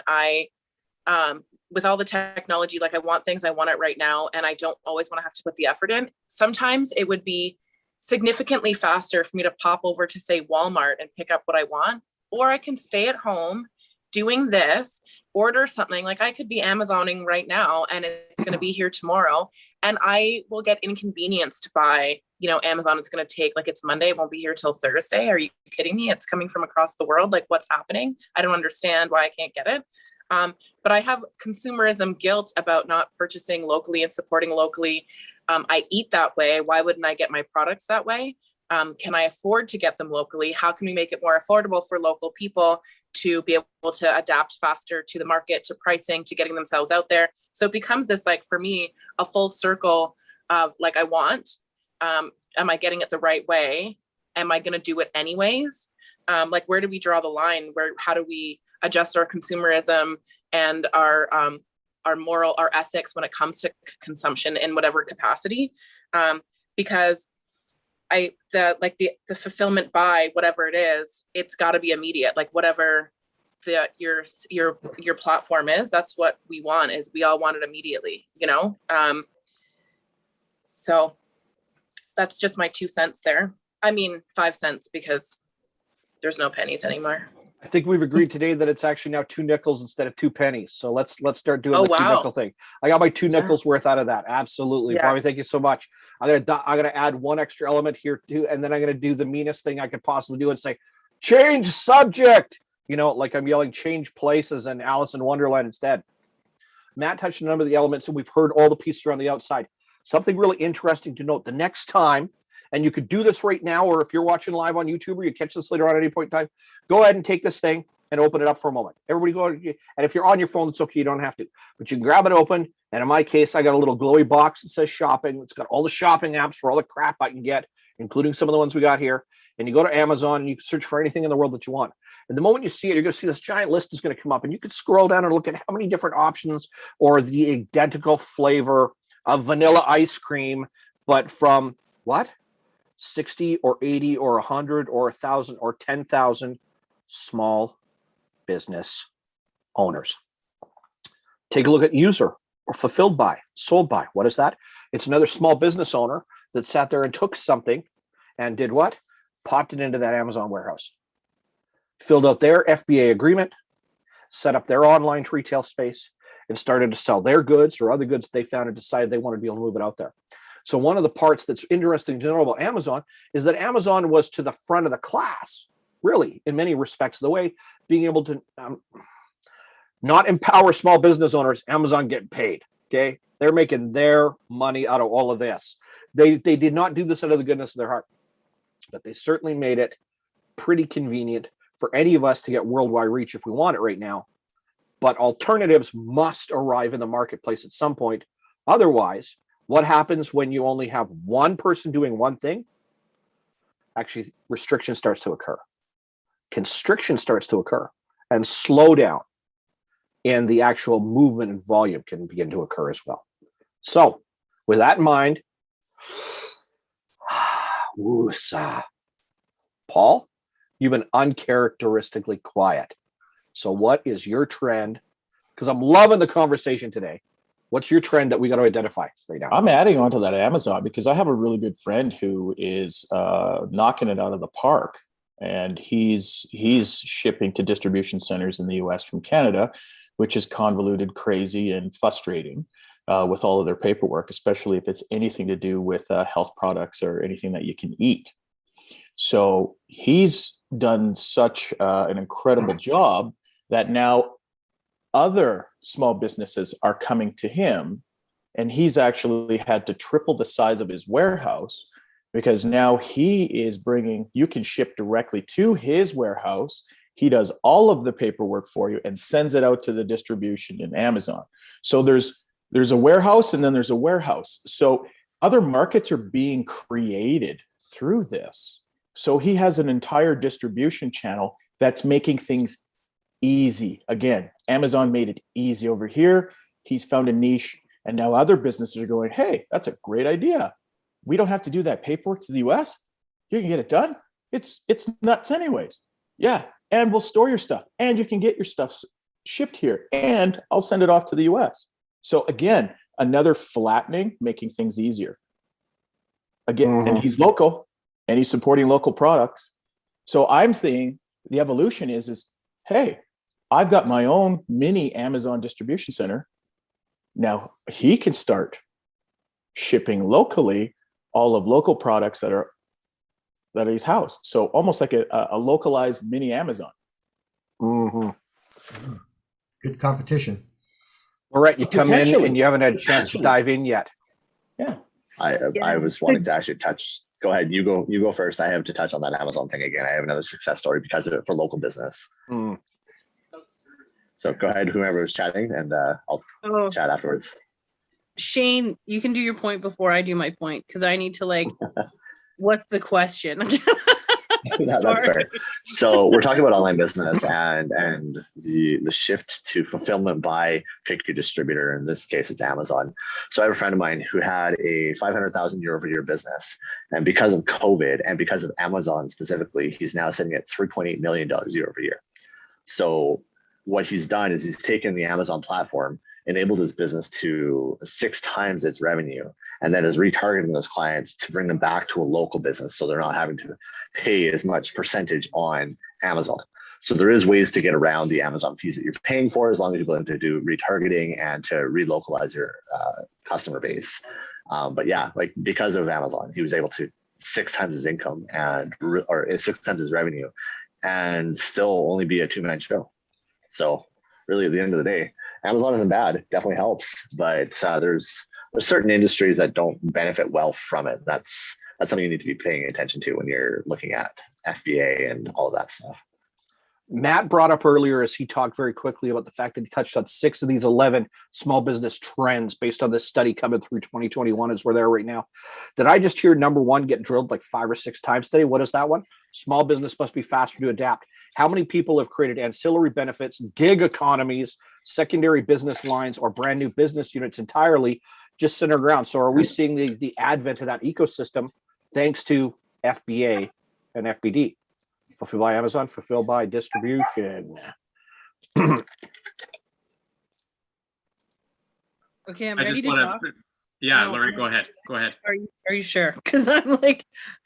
H: With all the technology, like I want things, I want it right now. And I don't always want to have to put the effort in. Sometimes it would be significantly faster for me to pop over to say Walmart and pick up what I want, or I can stay at home doing this, order something. Like I could be Amazoning right now and it's going to be here tomorrow, and I will get inconvenienced by, Amazon. It's going to take, like, it's Monday, it won't be here till Thursday. Are you kidding me? It's coming from across the world. Like, what's happening? I don't understand why I can't get it. But I have consumerism guilt about not purchasing locally and supporting locally. I eat that way. Why wouldn't I get my products that way? Can I afford to get them locally? How can we make it more affordable for local people to be able to adapt faster to the market, to pricing, to getting themselves out there? So it becomes this, like, for me, a full circle of, like, I want, am I getting it the right way? Am I going to do it anyways? Like, where do we draw the line? How do we adjust our consumerism and our moral, our ethics when it comes to consumption in whatever capacity? Because the fulfillment by whatever it is, it's got to be immediate. Like, whatever your platform is, that's what we want. Is we all want it immediately, so that's just my 2 cents there. I mean, 5 cents, because there's no pennies anymore.
A: I think we've agreed today that it's actually now 2 nickels instead of 2 pennies. So let's start doing the 2 nickel thing. I got my 2 nickels worth out of that. Absolutely.
H: Yes.
A: Bobby, thank you so much. I'm gonna add one extra element here too, and then I'm gonna do the meanest thing I could possibly do and say, change subject. Like I'm yelling change places and Alice in Wonderland instead. Matt touched on a number of the elements, and we've heard all the pieces around the outside. Something really interesting to note: the next time, and you could do this right now, or if you're watching live on YouTube or you catch this later on at any point in time, go ahead and take this thing and open it up for a moment. Everybody go, and if you're on your phone, it's okay, you don't have to, but you can grab it open. And in my case, I got a little glowy box that says shopping. It's got all the shopping apps for all the crap I can get, including some of the ones we got here. And you go to Amazon and you can search for anything in the world that you want. And the moment you see it, you're going to see this giant list is going to come up, and you can scroll down and look at how many different options or the identical flavor of vanilla ice cream, but from what? 60 or 80 or 100 or 1,000 or 10,000 small business owners. Take a look at user or fulfilled by, sold by. What is that? It's another small business owner that sat there and took something and did what? Popped it into that Amazon warehouse, filled out their FBA agreement, set up their online retail space, and started to sell their goods or other goods they found and decided they wanted to be able to move it out there. So one of the parts that's interesting to know about Amazon is that Amazon was to the front of the class, really, in many respects. The way being able to not empower small business owners, Amazon getting paid, okay? They're making their money out of all of this. They did not do this out of the goodness of their heart, but they certainly made it pretty convenient for any of us to get worldwide reach if we want it right now. But alternatives must arrive in the marketplace at some point. Otherwise, what happens when you only have one person doing one thing? Actually, restriction starts to occur. Constriction starts to occur, and slowdown in the actual movement and volume can begin to occur as well. So with that in mind, woosah. Paul, you've been uncharacteristically quiet. So what is your trend? Because I'm loving the conversation today. What's your trend that we got to identify right now?
D: I'm adding on to that Amazon because I have a really good friend who is knocking it out of the park, and he's shipping to distribution centers in the US from Canada, which is convoluted, crazy, and frustrating with all of their paperwork, especially if it's anything to do with health products or anything that you can eat. So he's done such an incredible job that now other small businesses are coming to him, and he's actually had to triple the size of his warehouse because now he is bringing, you can ship directly to his warehouse. He does all of the paperwork for you and sends it out to the distribution in Amazon. So there's a warehouse and then there's a warehouse. So other markets are being created through this. So he has an entire distribution channel that's making things easy. Again, Amazon made it easy over here. He's found a niche, and now other businesses are going, hey, that's a great idea. We don't have to do that paperwork to the US. You can get it done. It's nuts anyways. Yeah, and we'll store your stuff, and you can get your stuff shipped here, and I'll send it off to the US. So again, another flattening, making things easier. Again, and he's local, and he's supporting local products. So I'm saying the evolution is, hey, I've got my own mini Amazon distribution center. Now he can start shipping locally all of local products that he's housed. So almost like a localized mini Amazon.
C: Good competition.
A: All right, you come in and you haven't had a chance to dive in yet.
D: Yeah.
G: I was wanting to actually touch. Go ahead. You go first. I have to touch on that Amazon thing again. I have another success story because of it for local business. So go ahead, whoever is chatting, and I'll chat afterwards.
I: Shane, you can do your point before I do my point because I need to what's the question?
G: That's fair. So we're talking about online business and the shift to fulfillment by pick your distributor. In this case, it's Amazon. So I have a friend of mine who had a 500,000 year-over-year business, and because of COVID and because of Amazon specifically, he's now sitting at $3.8 million year-over-year. So what he's done is he's taken the Amazon platform, enabled his business to 6 times its revenue, and then is retargeting those clients to bring them back to a local business so they're not having to pay as much percentage on Amazon. So there is ways to get around the Amazon fees that you're paying for as long as you're willing to do retargeting and to relocalize your customer base. But yeah, because of Amazon, he was able to 6 times his income or 6 times his revenue and still only be a 2-man show. So really at the end of the day, Amazon isn't bad. It definitely helps, but there's certain industries that don't benefit well from it. That's something you need to be paying attention to when you're looking at FBA and all of that stuff.
A: Matt brought up earlier as he talked very quickly about the fact that he touched on 6 of these 11 small business trends based on this study coming through 2021 as we're there right now. Did I just hear number 1 get drilled 5 or 6 times today? What is that one? Small business must be faster to adapt. How many people have created ancillary benefits, gig economies, secondary business lines, or brand new business units entirely just sitting around? So are we seeing the advent of that ecosystem thanks to FBA and FBD? Fulfilled by Amazon, fulfilled by distribution.
I: Okay, I'm ready to talk.
B: Yeah, Lori, go ahead.
I: Are you sure? Because I'm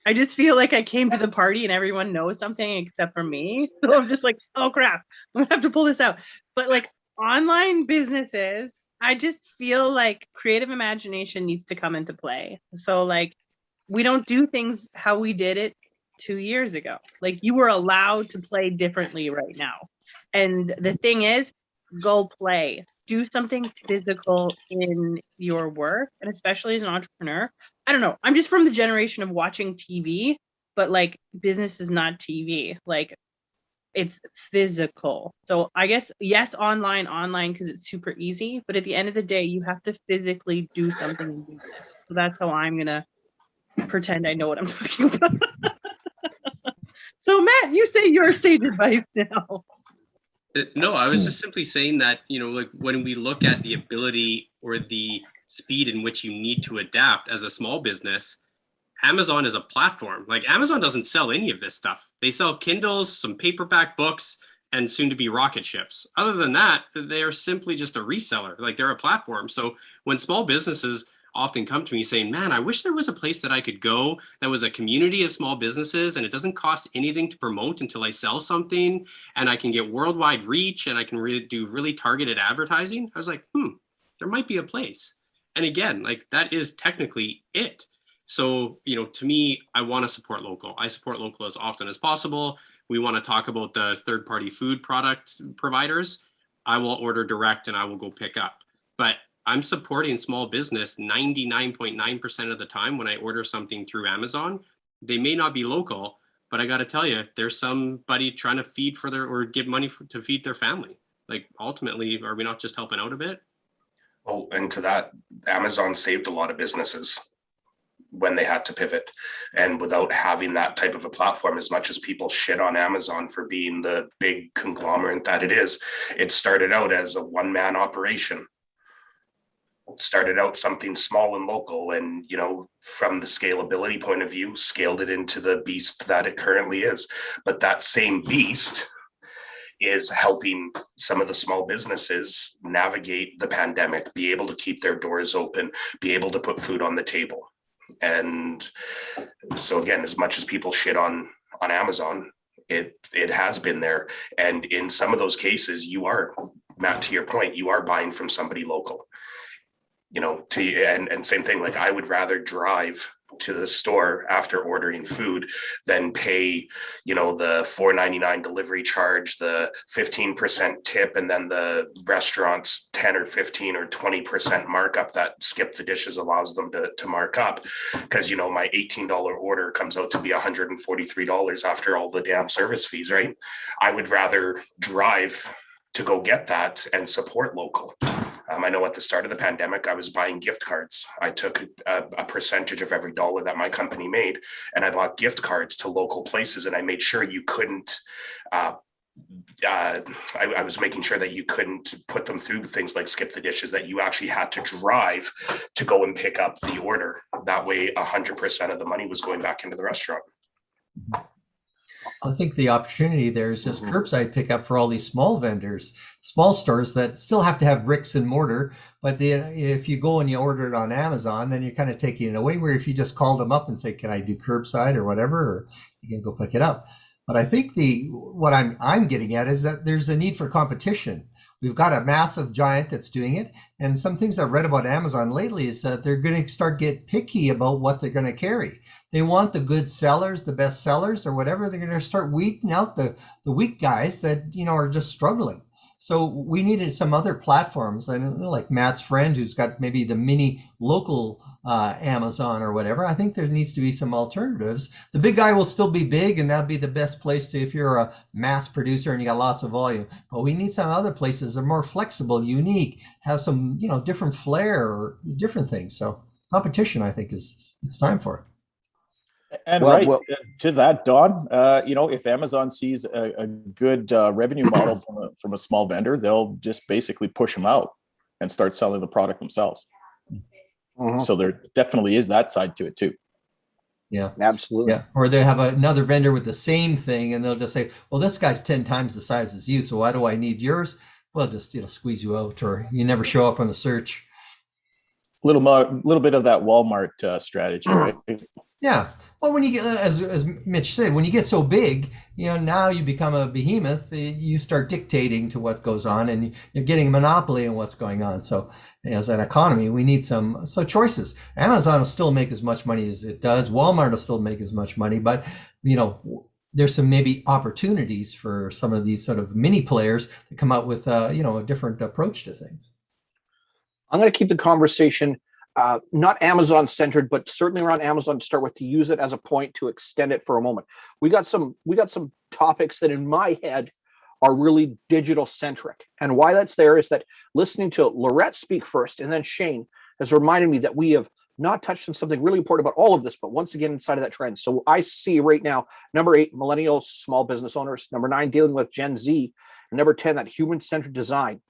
I: I just feel like I came to the party and everyone knows something except for me. So I'm just oh crap, I'm gonna have to pull this out. But online businesses, I just feel creative imagination needs to come into play. So we don't do things how we did it 2 years ago. You were allowed to play differently right now. And the thing is, go play, do something physical in your work. And especially as an entrepreneur, I don't know, I'm just from the generation of watching TV, but business is not TV. It's physical. So I guess, yes, online because it's super easy, but at the end of the day, you have to physically do something in business. So that's how I'm gonna pretend I know what I'm talking about. So Matt, you say your sage advice now.
B: No, I was just simply saying that, when we look at the ability or the speed in which you need to adapt as a small business, Amazon is a platform. Amazon doesn't sell any of this stuff. They sell Kindles, some paperback books, and soon to be rocket ships. Other than that, they're simply just a reseller. They're a platform. So when small businesses often come to me saying, man, I wish there was a place that I could go that was a community of small businesses and it doesn't cost anything to promote until I sell something and I can get worldwide reach and I can do really targeted advertising. I was there might be a place. And again, that is technically it. So, to me, I want to support local. I support local as often as possible. We want to talk about the third-party food product providers. I will order direct and I will go pick up. But I'm supporting small business 99.9% of the time when I order something through Amazon. They may not be local, but I got to tell you, there's somebody trying to feed for or give money to feed their family. Like, ultimately, are we not just helping out a bit?
E: Oh, and to that, Amazon saved a lot of businesses when they had to pivot. And without having that type of a platform, as much as people shit on Amazon for being the big conglomerate that it is, it started out as a one-man operation. It started out something small and local, and from the scalability point of view, scaled it into the beast that it currently is. But that same beast is helping some of the small businesses navigate the pandemic, be able to keep their doors open, be able to put food on the table. And so again, as much as people shit on Amazon, it has been there. And in some of those cases, you are, Matt, to your point, you are buying from somebody local. And same thing, like I would rather drive to the store after ordering food than pay, the $4.99 delivery charge, the 15% tip, and then the restaurant's 10 or 15 or 20% markup that Skip the Dishes allows them to mark up. Because, my $18 order comes out to be $143 after all the damn service fees, right? I would rather drive to go get that and support local. I know at the start of the pandemic, I was buying gift cards. I took a percentage of every dollar that my company made, and I bought gift cards to local places. And I made sure you couldn't, I was making sure that you couldn't put them through things like Skip the Dishes, that you actually had to drive to go and pick up the order. That way, 100% of the money was going back into the restaurant.
C: I think the opportunity there is just curbside pickup for all these small vendors, small stores that still have to have bricks and mortar. But if you go and you order it on Amazon, then you're kind of taking it away. Where if you just call them up and say, "Can I do curbside or whatever?" or you can go pick it up. But I think what I'm getting at is that there's a need for competition. We've got a massive giant that's doing it. And some things I've read about Amazon lately is that they're going to get picky about what they're going to carry. They want the good sellers, the best sellers or whatever. They're going to start weeding out the weak guys that, are just struggling. So we needed some other platforms, and like Matt's friend who's got maybe the mini local Amazon or whatever. I think there needs to be some alternatives. The big guy will still be big, and that'll be the best place if you're a mass producer and you got lots of volume. But we need some other places that are more flexible, unique, have some different flair or different things. So competition, I think, it's time for it.
D: And to that, Don, if Amazon sees a good revenue model from a small vendor, they'll just basically push them out and start selling the product themselves. Mm-hmm. So there definitely is that side to it too.
C: Yeah,
A: absolutely.
C: Yeah. Or they have another vendor with the same thing, and they'll just say, "Well, this guy's 10 times the size as you, so why do I need yours?" Well, just squeeze you out, or you never show up on the search.
D: Little bit of that Walmart strategy, right?
C: Yeah. Well, when you get, as Mitch said, when you get so big, now you become a behemoth. You start dictating to what goes on, and you're getting a monopoly on what's going on. So, as an economy, we need some choices. Amazon will still make as much money as it does. Walmart will still make as much money, but there's some maybe opportunities for some of these sort of mini players to come out with a different approach to things.
A: I'm going to keep the conversation not Amazon centered, but certainly around Amazon to start with, to use it as a point to extend it for a moment. We got some topics that in my head are really digital centric. And why that's there is that listening to Lorette speak first and then Shane has reminded me that we have not touched on something really important about all of this, but once again, inside of that trend. So I see right now, number 8, millennials, small business owners, number 9, dealing with Gen Z, and number 10, that human-centered design.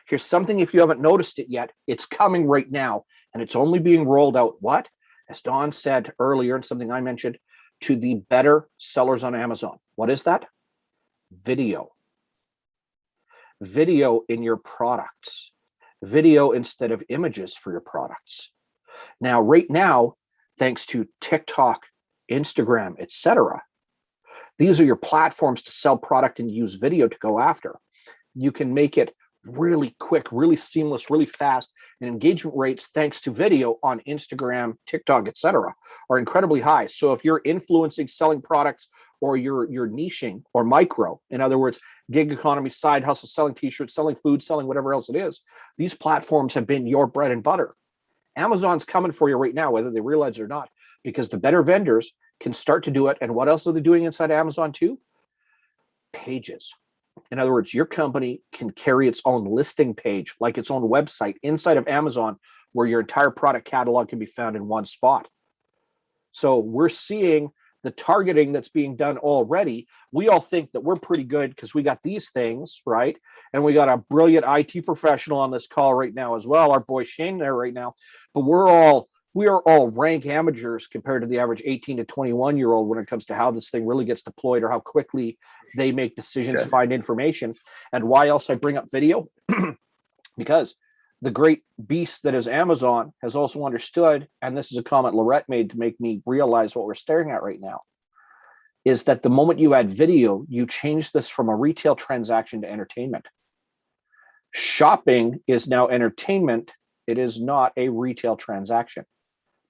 A: Here's something, if you haven't noticed it yet, it's coming right now, and it's only being rolled out, what? As Don said earlier, and something I mentioned, to the better sellers on Amazon. What is that? Video. Video in your products. Video instead of images for your products. Now, right now, thanks to TikTok, Instagram, etc., these are your platforms to sell product and use video to go after. You can make it really quick, really seamless, really fast, and engagement rates, thanks to video on Instagram, TikTok, etc., are incredibly high. So if you're influencing, selling products, or you're niching or micro, in other words, gig economy, side hustle, selling t-shirts, selling food, selling whatever else it is, these platforms have been your bread and butter. Amazon's coming for you right now, whether they realize it or not, because the better vendors can start to do it. And what else are they doing inside Amazon too? Pages. In other words, your company can carry its own listing page, like its own website inside of Amazon, where your entire product catalog can be found in one spot. So we're seeing the targeting that's being done already. We all think that we're pretty good because we got these things, right? And we got a brilliant IT professional on this call right now as well, our boy Shane there right now. But we are all rank amateurs compared to the average 18 to 21-year-old when it comes to how this thing really gets deployed or how quickly they make decisions, find information. And why else I bring up video? Because the great beast that is Amazon has also understood, and this is a comment Lorette made to make me realize what we're staring at right now, is that the moment you add video, you change this from a retail transaction to entertainment. Shopping is now entertainment. It is not a retail transaction.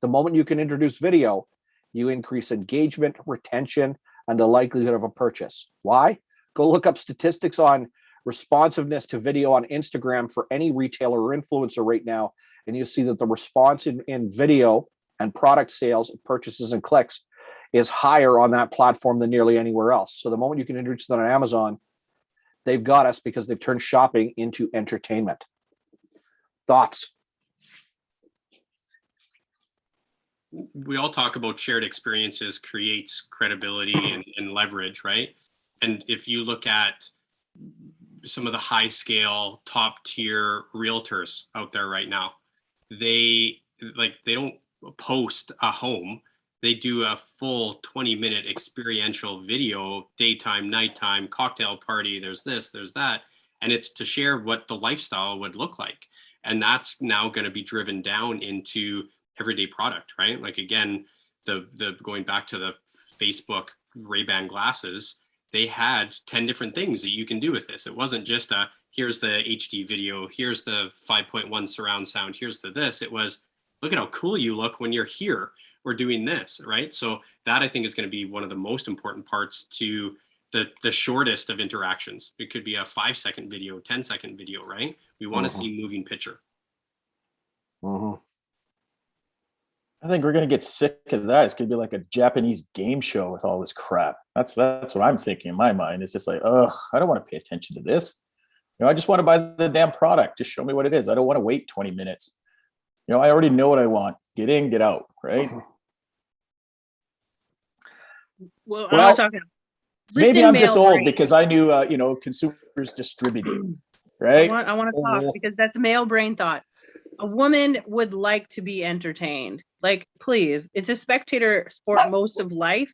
A: The moment you can introduce video, you increase engagement, retention, and the likelihood of a purchase. Why? Go look up statistics on responsiveness to video on Instagram for any retailer or influencer right now, and you see that the response in video and product sales, purchases, and clicks is higher on that platform than nearly anywhere else. So the moment you can introduce that on Amazon, they've got us because they've turned shopping into entertainment. Thoughts?
B: We all talk about shared experiences creates credibility and leverage, right? And if you look at some of the high scale top tier realtors out there right now, they don't post a home. They do a full 20-minute experiential video, daytime, nighttime, cocktail party, there's this, there's that. And it's to share what the lifestyle would look like. And that's now going to be driven down into everyday product, right? Like again, the going back to the Facebook Ray-Ban glasses, they had 10 different things that you can do with this. It wasn't just here's the HD video, here's the 5.1 surround sound, here's the this. It was, look at how cool you look when you're here. We're doing this, right? So that I think is going to be one of the most important parts to the shortest of interactions. It could be a 5-second video, 10-second video, right? We want to see moving picture.
D: I think we're going to get sick of that. It's going to be like a Japanese game show with all this crap. That's what I'm thinking in my mind. It's just like, I don't want to pay attention to this. I just want to buy the damn product. Just show me what it is. I don't want to wait 20 minutes. I already know what I want. Get in, get out, right?
I: Well, I'm not talking.
D: Maybe I'm just old because I knew, consumers distributing, right?
I: I want to talk because that's male brain thought. A woman would like to be entertained. Like, please, it's a spectator sport most of life,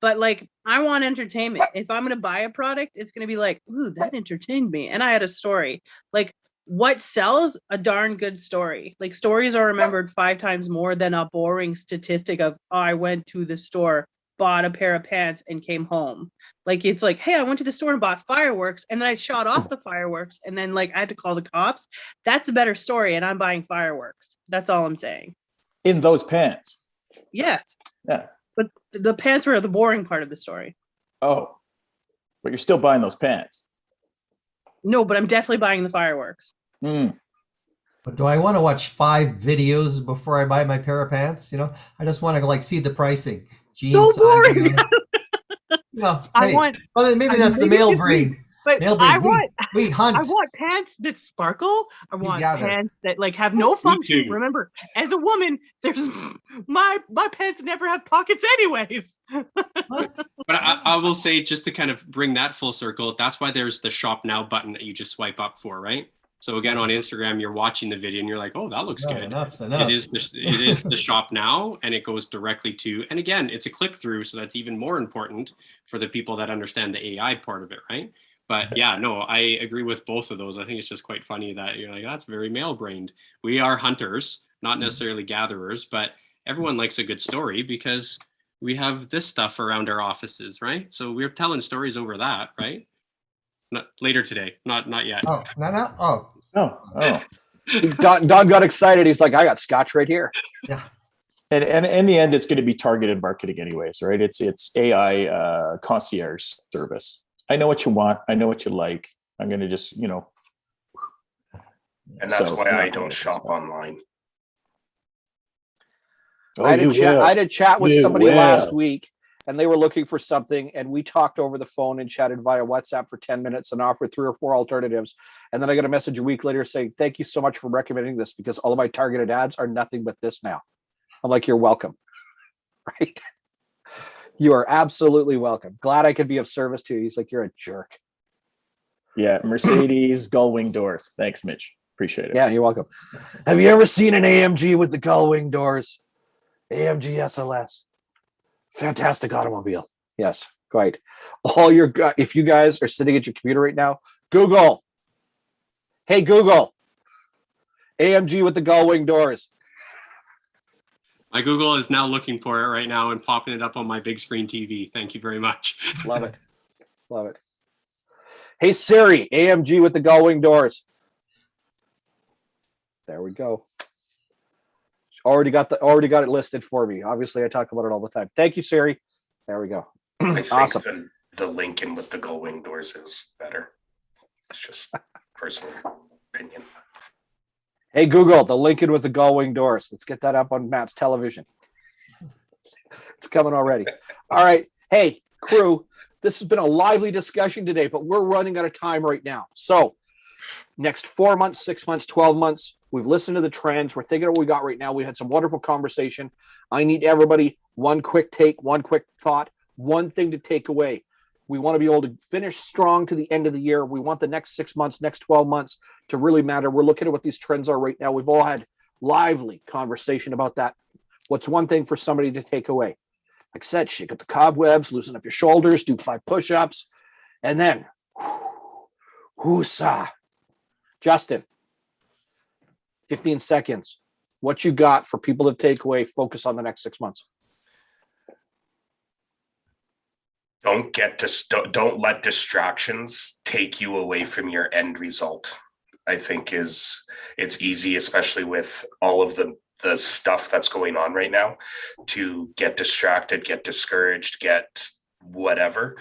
I: but like, I want entertainment. If I'm going to buy a product, it's going to be like, ooh, that entertained me. And I had a story. Like, what sells? A darn good story. Like, stories are remembered 5 times more than a boring statistic of, I went to the store, bought a pair of pants and came home. Like, it's like, hey, I went to the store and bought fireworks and then I shot off the fireworks and then like I had to call the cops. That's a better story and I'm buying fireworks. That's all I'm saying.
D: In those pants.
I: Yes.
D: Yeah.
I: But the pants were the boring part of the story.
D: Oh, but you're still buying those pants.
I: No, but I'm definitely buying the fireworks.
C: But do I want to watch 5 videos before I buy my pair of pants? I just want to like see the pricing. Jeans,
I: so boring.
C: Maybe that's the male brain.
I: But
C: male brain.
I: I
C: hunt.
I: I want pants that sparkle. I want pants that like have no function. Remember, as a woman, there's my pants never have pockets anyways.
B: But I will say, just to kind of bring that full circle, that's why there's the shop now button that you just swipe up for, right? So again, on Instagram, you're watching the video and you're like, oh, that looks good.
C: Enough.
B: It is the shop now, and it goes directly to, and again, it's a click through. So that's even more important for the people that understand the AI part of it, right? But yeah, no, I agree with both of those. I think it's just quite funny that you're like, that's very male brained. We are hunters, not necessarily gatherers, but everyone likes a good story because we have this stuff around our offices, right? So we're telling stories over that, right? Not later today, not yet.
C: Oh, no. Oh.
D: Oh.
A: Don got excited. He's like, I got scotch right here.
C: Yeah.
D: And in the end, it's going to be targeted marketing anyways, right? It's AI concierge service. I know what you want. I know what you like. I'm going to just,
E: And that's
D: So,
E: why
D: yeah,
E: I don't shop online.
D: Oh,
A: I had a chat with
D: You
A: somebody last
D: will.
A: week, and they were looking for something, and we talked over the phone and chatted via WhatsApp for 10 minutes and offered 3 or 4 alternatives. And then I got a message a week later saying, thank you so much for recommending this, because all of my targeted ads are nothing but this now. I'm like, you're welcome. Right? You are absolutely welcome. Glad I could be of service to you. He's like, you're a jerk.
D: Yeah, Mercedes gull-wing doors. Thanks, Mitch. Appreciate it.
A: Yeah, you're welcome. Have you ever seen an AMG with the gull wing doors? AMG SLS. Fantastic automobile. Yes, quite. If you guys are sitting at your computer right now, Google. Hey, Google. AMG with the gull wing doors.
B: My Google is now looking for it right now and popping it up on my big screen TV. Thank you very much.
A: Love it. Love it. Hey, Siri, AMG with the gull wing doors. There we go. Already got it listed for me. Obviously, I talk about it all the time. Thank you, Siri. There we go.
E: I think
A: Awesome.
E: the Lincoln with the gull wing doors is better. It's just personal opinion.
A: Hey, Google, the Lincoln with the gull wing doors. Let's get that up on Matt's television. It's coming already. All right. Hey, crew, this has been a lively discussion today, but we're running out of time right now. So next 4 months, 6 months, 12 months, we've listened to the trends. We're thinking of what we got right now. We had some wonderful conversation. I need everybody, one quick take, one quick thought, one thing to take away. We want to be able to finish strong to the end of the year. We want the next 6 months, next 12 months to really matter. We're looking at what these trends are right now. We've all had lively conversation about that. What's one thing for somebody to take away? Like I said, shake up the cobwebs, loosen up your shoulders, do 5 push-ups, and then whoosah. Justin, 15 seconds. What you got for people to take away, focus on the next 6 months?
E: Don't let distractions take you away from your end result. I think it's easy, especially with all of the stuff that's going on right now, to get distracted, get discouraged, get whatever.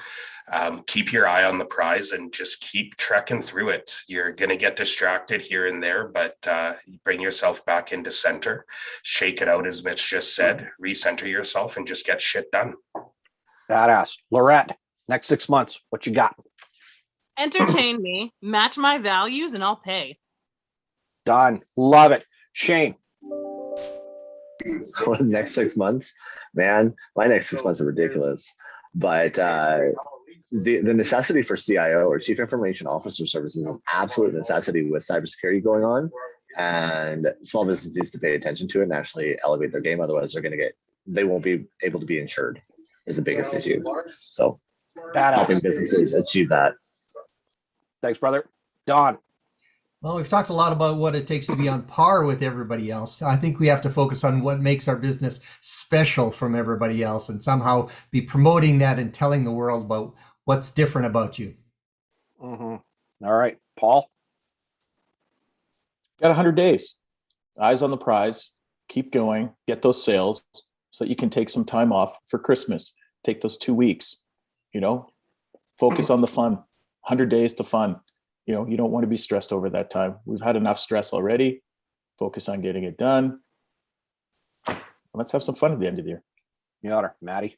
E: Keep your eye on the prize and just keep trekking through it. You're going to get distracted here and there, but bring yourself back into center, shake it out, as Mitch just said, recenter yourself and just get shit done.
A: Badass. Lorette, next 6 months, what you got?
I: Entertain me, match my values, and I'll pay.
A: Done. Love it. Shane.
G: Next 6 months, man, my next 6 months are ridiculous. But the necessity for CIO or Chief Information Officer services is an absolute necessity with cybersecurity going on, and small businesses need to pay attention to it and actually elevate their game. Otherwise, they won't be able to be insured. Is the biggest issue. So, helping businesses achieve that.
A: Thanks, brother. Don.
C: Well, we've talked a lot about what it takes to be on par with everybody else. I think we have to focus on what makes our business special from everybody else and somehow be promoting that and telling the world about what's different about you.
A: Mm-hmm. All right, Paul.
D: Got 100 days. Eyes on the prize. Keep going. Get those sales so that you can take some time off for Christmas. Take those 2 weeks. Focus on the fun. 100 days to fun. You don't want to be stressed over that time. We've had enough stress already. Focus on getting it done. Let's have some fun at the end of the year.
A: You honor, Maddie.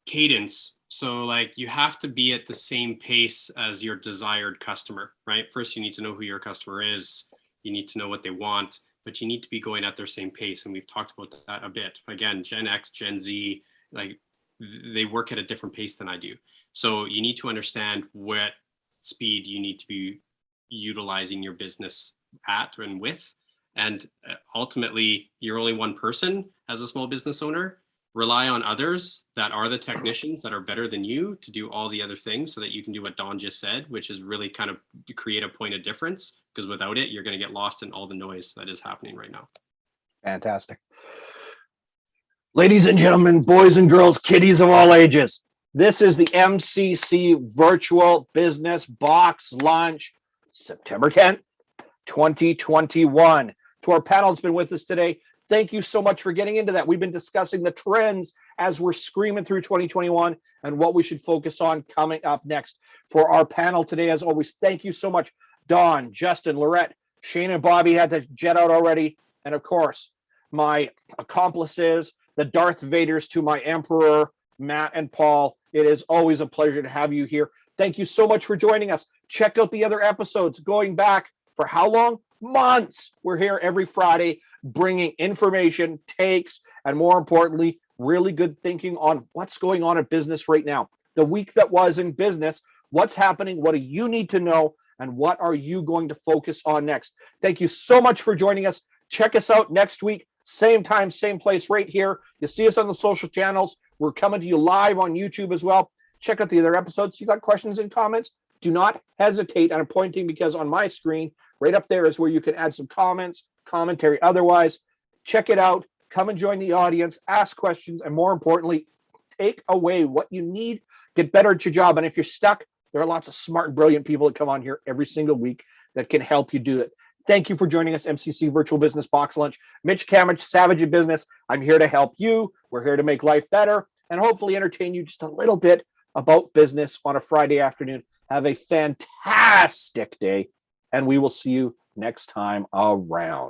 B: Cadence. So you have to be at the same pace as your desired customer, right? First, you need to know who your customer is. You need to know what they want, but you need to be going at their same pace. And we've talked about that a bit. Again, Gen X, Gen Z, they work at a different pace than I do. So you need to understand what speed you need to be utilizing your business at and with. And ultimately, you're only one person as a small business owner. Rely on others that are the technicians that are better than you to do all the other things so that you can do what Don just said, which is really kind of create a point of difference, because without it, you're going to get lost in all the noise that is happening right now.
A: Fantastic. Ladies and gentlemen, boys and girls, kiddies of all ages, this is the MCC Virtual Business Box Launch, September 10th, 2021. To our panel that's been with us today, thank you so much for getting into that. We've been discussing the trends as we're screaming through 2021 and what we should focus on coming up next. For our panel today, as always, thank you so much, Don, Justin, Lorette, Shane, and Bobby had to jet out already. And of course, my accomplices, the Darth Vaders to my Emperor, Matt and Paul. It is always a pleasure to have you here. Thank you so much for joining us. Check out the other episodes going back for how long? Months. We're here every Friday bringing information, takes, and more importantly, really good thinking on what's going on in business right now. The week that was in business, what's happening, what do you need to know, and what are you going to focus on next? Thank you so much for joining us. Check us out next week, same time, same place, right here. You see us on the social channels. We're coming to you live on YouTube as well. Check out the other episodes. You got questions and comments? Do not hesitate. I'm pointing because on my screen, right up there is where you can add some comments, commentary. Otherwise, check it out. Come and join the audience, ask questions, and more importantly, take away what you need, get better at your job. And if you're stuck, there are lots of smart and brilliant people that come on here every single week that can help you do it. Thank you for joining us, MCC Virtual Business Box Lunch. Mitch Kamich, Savage in Business. I'm here to help you. We're here to make life better and hopefully entertain you just a little bit about business on a Friday afternoon. Have a fantastic day, and we will see you next time around.